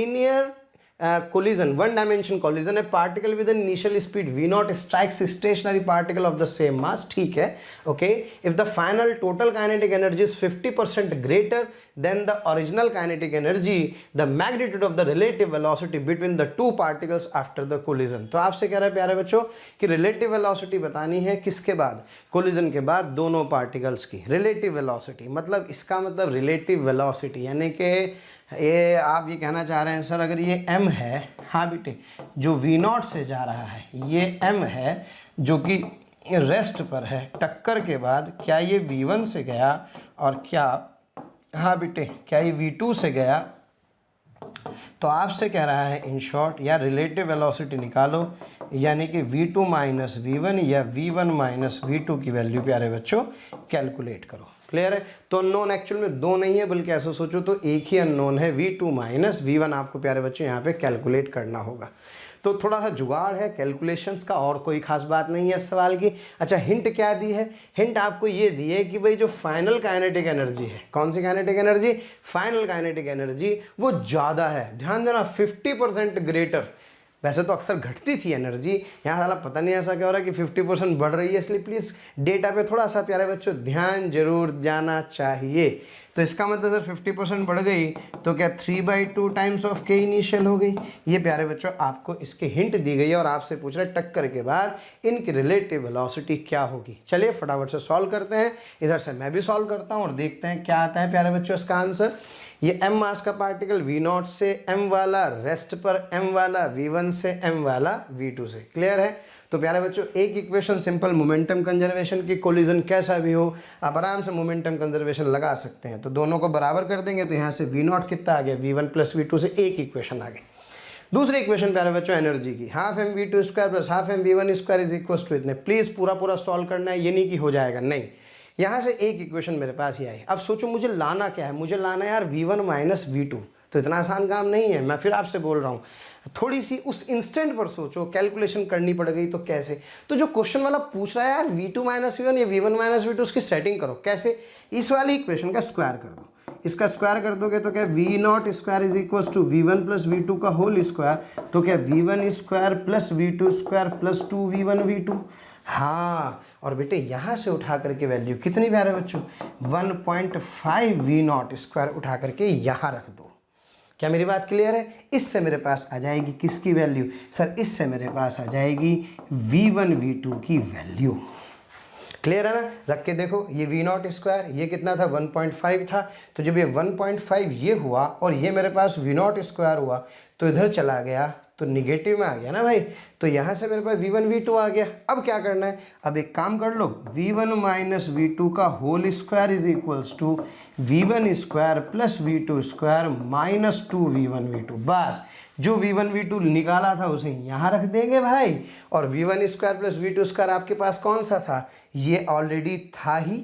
A: collision, one dimension collision, a particle with an initial speed v0 strikes a stationary particle of the same mass, ठीक है, okay, if the final total kinetic energy is 50% greater than the original kinetic energy, the magnitude of the relative velocity between the two particles after the collision। तो आपसे कह रहा है प्यारे बच्चों कि relative velocity बतानी है किसके बाद, collision के बाद दोनों particles की relative velocity। मतलब इसका मतलब relative velocity यानी कि ये आप ये कहना चाह रहे हैं सर अगर ये m है, हाँ बेटे, जो v0 से जा रहा है ये m है जो कि रेस्ट पर है, टक्कर के बाद क्या ये v1 से गया और क्या, हाँ बेटे, क्या ये v2 से गया। तो आपसे कह रहा है इन शॉर्ट या रिलेटिव वेलोसिटी निकालो, यानी कि v2 माइनस v1 या v1 माइनस v2 की वैल्यू प्यारे बच्चों कैलकुलेट करो। क्लियर है। तो अननोन एक्चुअल में दो नहीं है बल्कि ऐसा सोचो तो एक ही अननोन है, v2 माइनस v1 आपको प्यारे बच्चों यहाँ पे कैलकुलेट करना होगा। तो थोड़ा सा जुगाड़ है कैलकुलेशंस का, और कोई खास बात नहीं है इस सवाल की। अच्छा हिंट क्या दी है, हिंट आपको ये दी है कि भाई जो फाइनल काइनेटिक एनर्जी है, कौन सी kinetic energy, final kinetic energy, वो ज़्यादा है। ध्यान देना 50% ग्रेटर। वैसे तो अक्सर घटती थी एनर्जी, यहाँ साला पता नहीं ऐसा क्या हो रहा है कि 50% बढ़ रही है। इसलिए प्लीज़ डेटा पे थोड़ा सा प्यारे बच्चों ध्यान जरूर जाना चाहिए। तो इसका मतलब अगर 50% बढ़ गई तो क्या 3/2 टाइम्स ऑफ के इनिशियल हो गई। ये प्यारे बच्चों आपको इसके हिंट दी गई है और आपसे पूछ रहे टक्कर के बाद इनकी रिलेटिव वेलोसिटी क्या होगी। चलिए फटाफट से सॉल्व करते हैं, इधर से मैं भी सॉल्व करता हूँ और देखते हैं क्या आता है प्यारे बच्चों इसका आंसर। ये m मास का पार्टिकल v0 से m वाला रेस्ट पर m वाला v1 से m वाला v2 से। क्लियर है। तो प्यारे बच्चों एक इक्वेशन सिंपल मोमेंटम कंजर्वेशन की, कोलिजन कैसा भी हो आप आराम से मोमेंटम कंजर्वेशन लगा सकते हैं। तो दोनों को बराबर कर देंगे तो यहाँ से v0 कितना आ गया, v1 प्लस v2 से एक इक्वेशन आ गई। दूसरी इक्वेशन प्यारे बच्चों एनर्जी की, half m v2 square plus half m v1 square is equal to इतने। प्लीज़ पूरा सॉल्व करना है, ये नहीं कि हो जाएगा, नहीं। यहाँ से एक इक्वेशन मेरे पास ही आई। अब सोचो मुझे लाना क्या है, मुझे लाना है यार v1 माइनस v2। तो इतना आसान काम नहीं है। मैं फिर आपसे बोल रहा हूँ, थोड़ी सी उस इंस्टेंट पर सोचो, कैलकुलेशन करनी पड़ गई तो कैसे। तो जो क्वेश्चन वाला पूछ रहा है यार v2 माइनस वी वन या v1 माइनस वी टू, उसकी सेटिंग करो। कैसे? इस वाली इक्वेशन का स्क्वायर कर दो। इसका स्क्वायर कर दोगे तो क्या v not square is equal to v one plus v two का होल स्क्वायर, तो क्या v one square plus v two square plus 2v1v2। हाँ, और बेटे यहाँ से उठा करके वैल्यू कितनी प्यारे बच्चों, 1.5 वी नॉट स्क्वायर उठा करके यहाँ रख दो। क्या मेरी बात क्लियर है? इससे मेरे पास आ जाएगी किसकी वैल्यू सर? इससे मेरे पास आ जाएगी v1 v2 की वैल्यू। क्लियर है ना? रख के देखो, ये वी नॉट स्क्वायर ये कितना था, 1.5 था। तो जब ये 1.5 ये हुआ और ये मेरे पास वी नॉट स्क्वायर हुआ तो इधर चला गया तो निगेटिव में आ गया ना भाई। तो यहाँ से मेरे पास v1 v2 आ गया। अब क्या करना है? अब एक काम कर लो, v1 माइनस v2 का whole square is equals to v1 square plus v2 square minus 2v1 v2। बस जो v1 v2 निकाला था उसे यहाँ रख देंगे भाई, और v1 square plus v2 square आपके पास कौन सा था? ये ऑलरेडी था ही।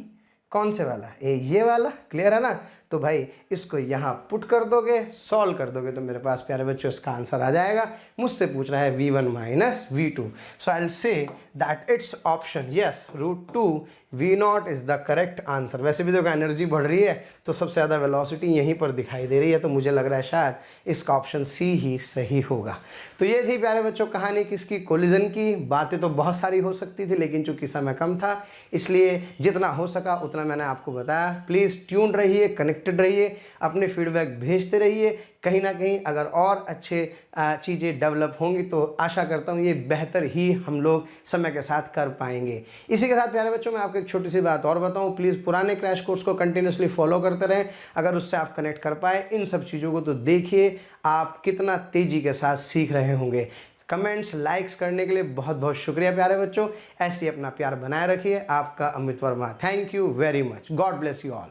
A: कौन से वाला? ये वाला। क्लियर है ना? तो भाई इसको यहाँ पुट कर दोगे, सॉल्व कर दोगे तो मेरे पास प्यारे बच्चों इसका आंसर आ जाएगा। मुझसे पूछ रहा है v1 minus v2, so I will say that it's option yes √2 v not is the correct answer. वैसे भी देखो एनर्जी बढ़ रही है तो सबसे ज़्यादा वेलोसिटी यहीं पर दिखाई दे रही है, तो मुझे लग रहा है शायद इसका ऑप्शन सी ही सही होगा। तो ये थी प्यारे बच्चों कहानी किसकी, कोलिजन की। बातें तो बहुत सारी हो सकती थी लेकिन चूंकि समय कम था इसलिए जितना हो सका उतना मैंने आपको बताया। प्लीज़ ट्यून रहिए, कनेक्टेड रहिए, अपने फीडबैक भेजते रहिए। कहीं ना कहीं अगर और अच्छे चीज़ें डेवलप होंगी तो आशा करता हूँ ये बेहतर ही हम लोग समय के साथ कर पाएंगे। इसी के साथ प्यारे बच्चों मैं आपको एक छोटी सी बात और बताऊँ, प्लीज़ पुराने क्रैश कोर्स को कंटिन्यूसली फॉलो करते रहें। अगर उससे आप कनेक्ट कर पाए इन सब चीज़ों को तो देखिए आप कितना तेज़ी के साथ सीख रहे होंगे। कमेंट्स लाइक्स करने के लिए बहुत बहुत शुक्रिया प्यारे बच्चों। ऐसे ही अपना प्यार बनाए रखिए। आपका Amit Verma. Thank you very much. God bless you all.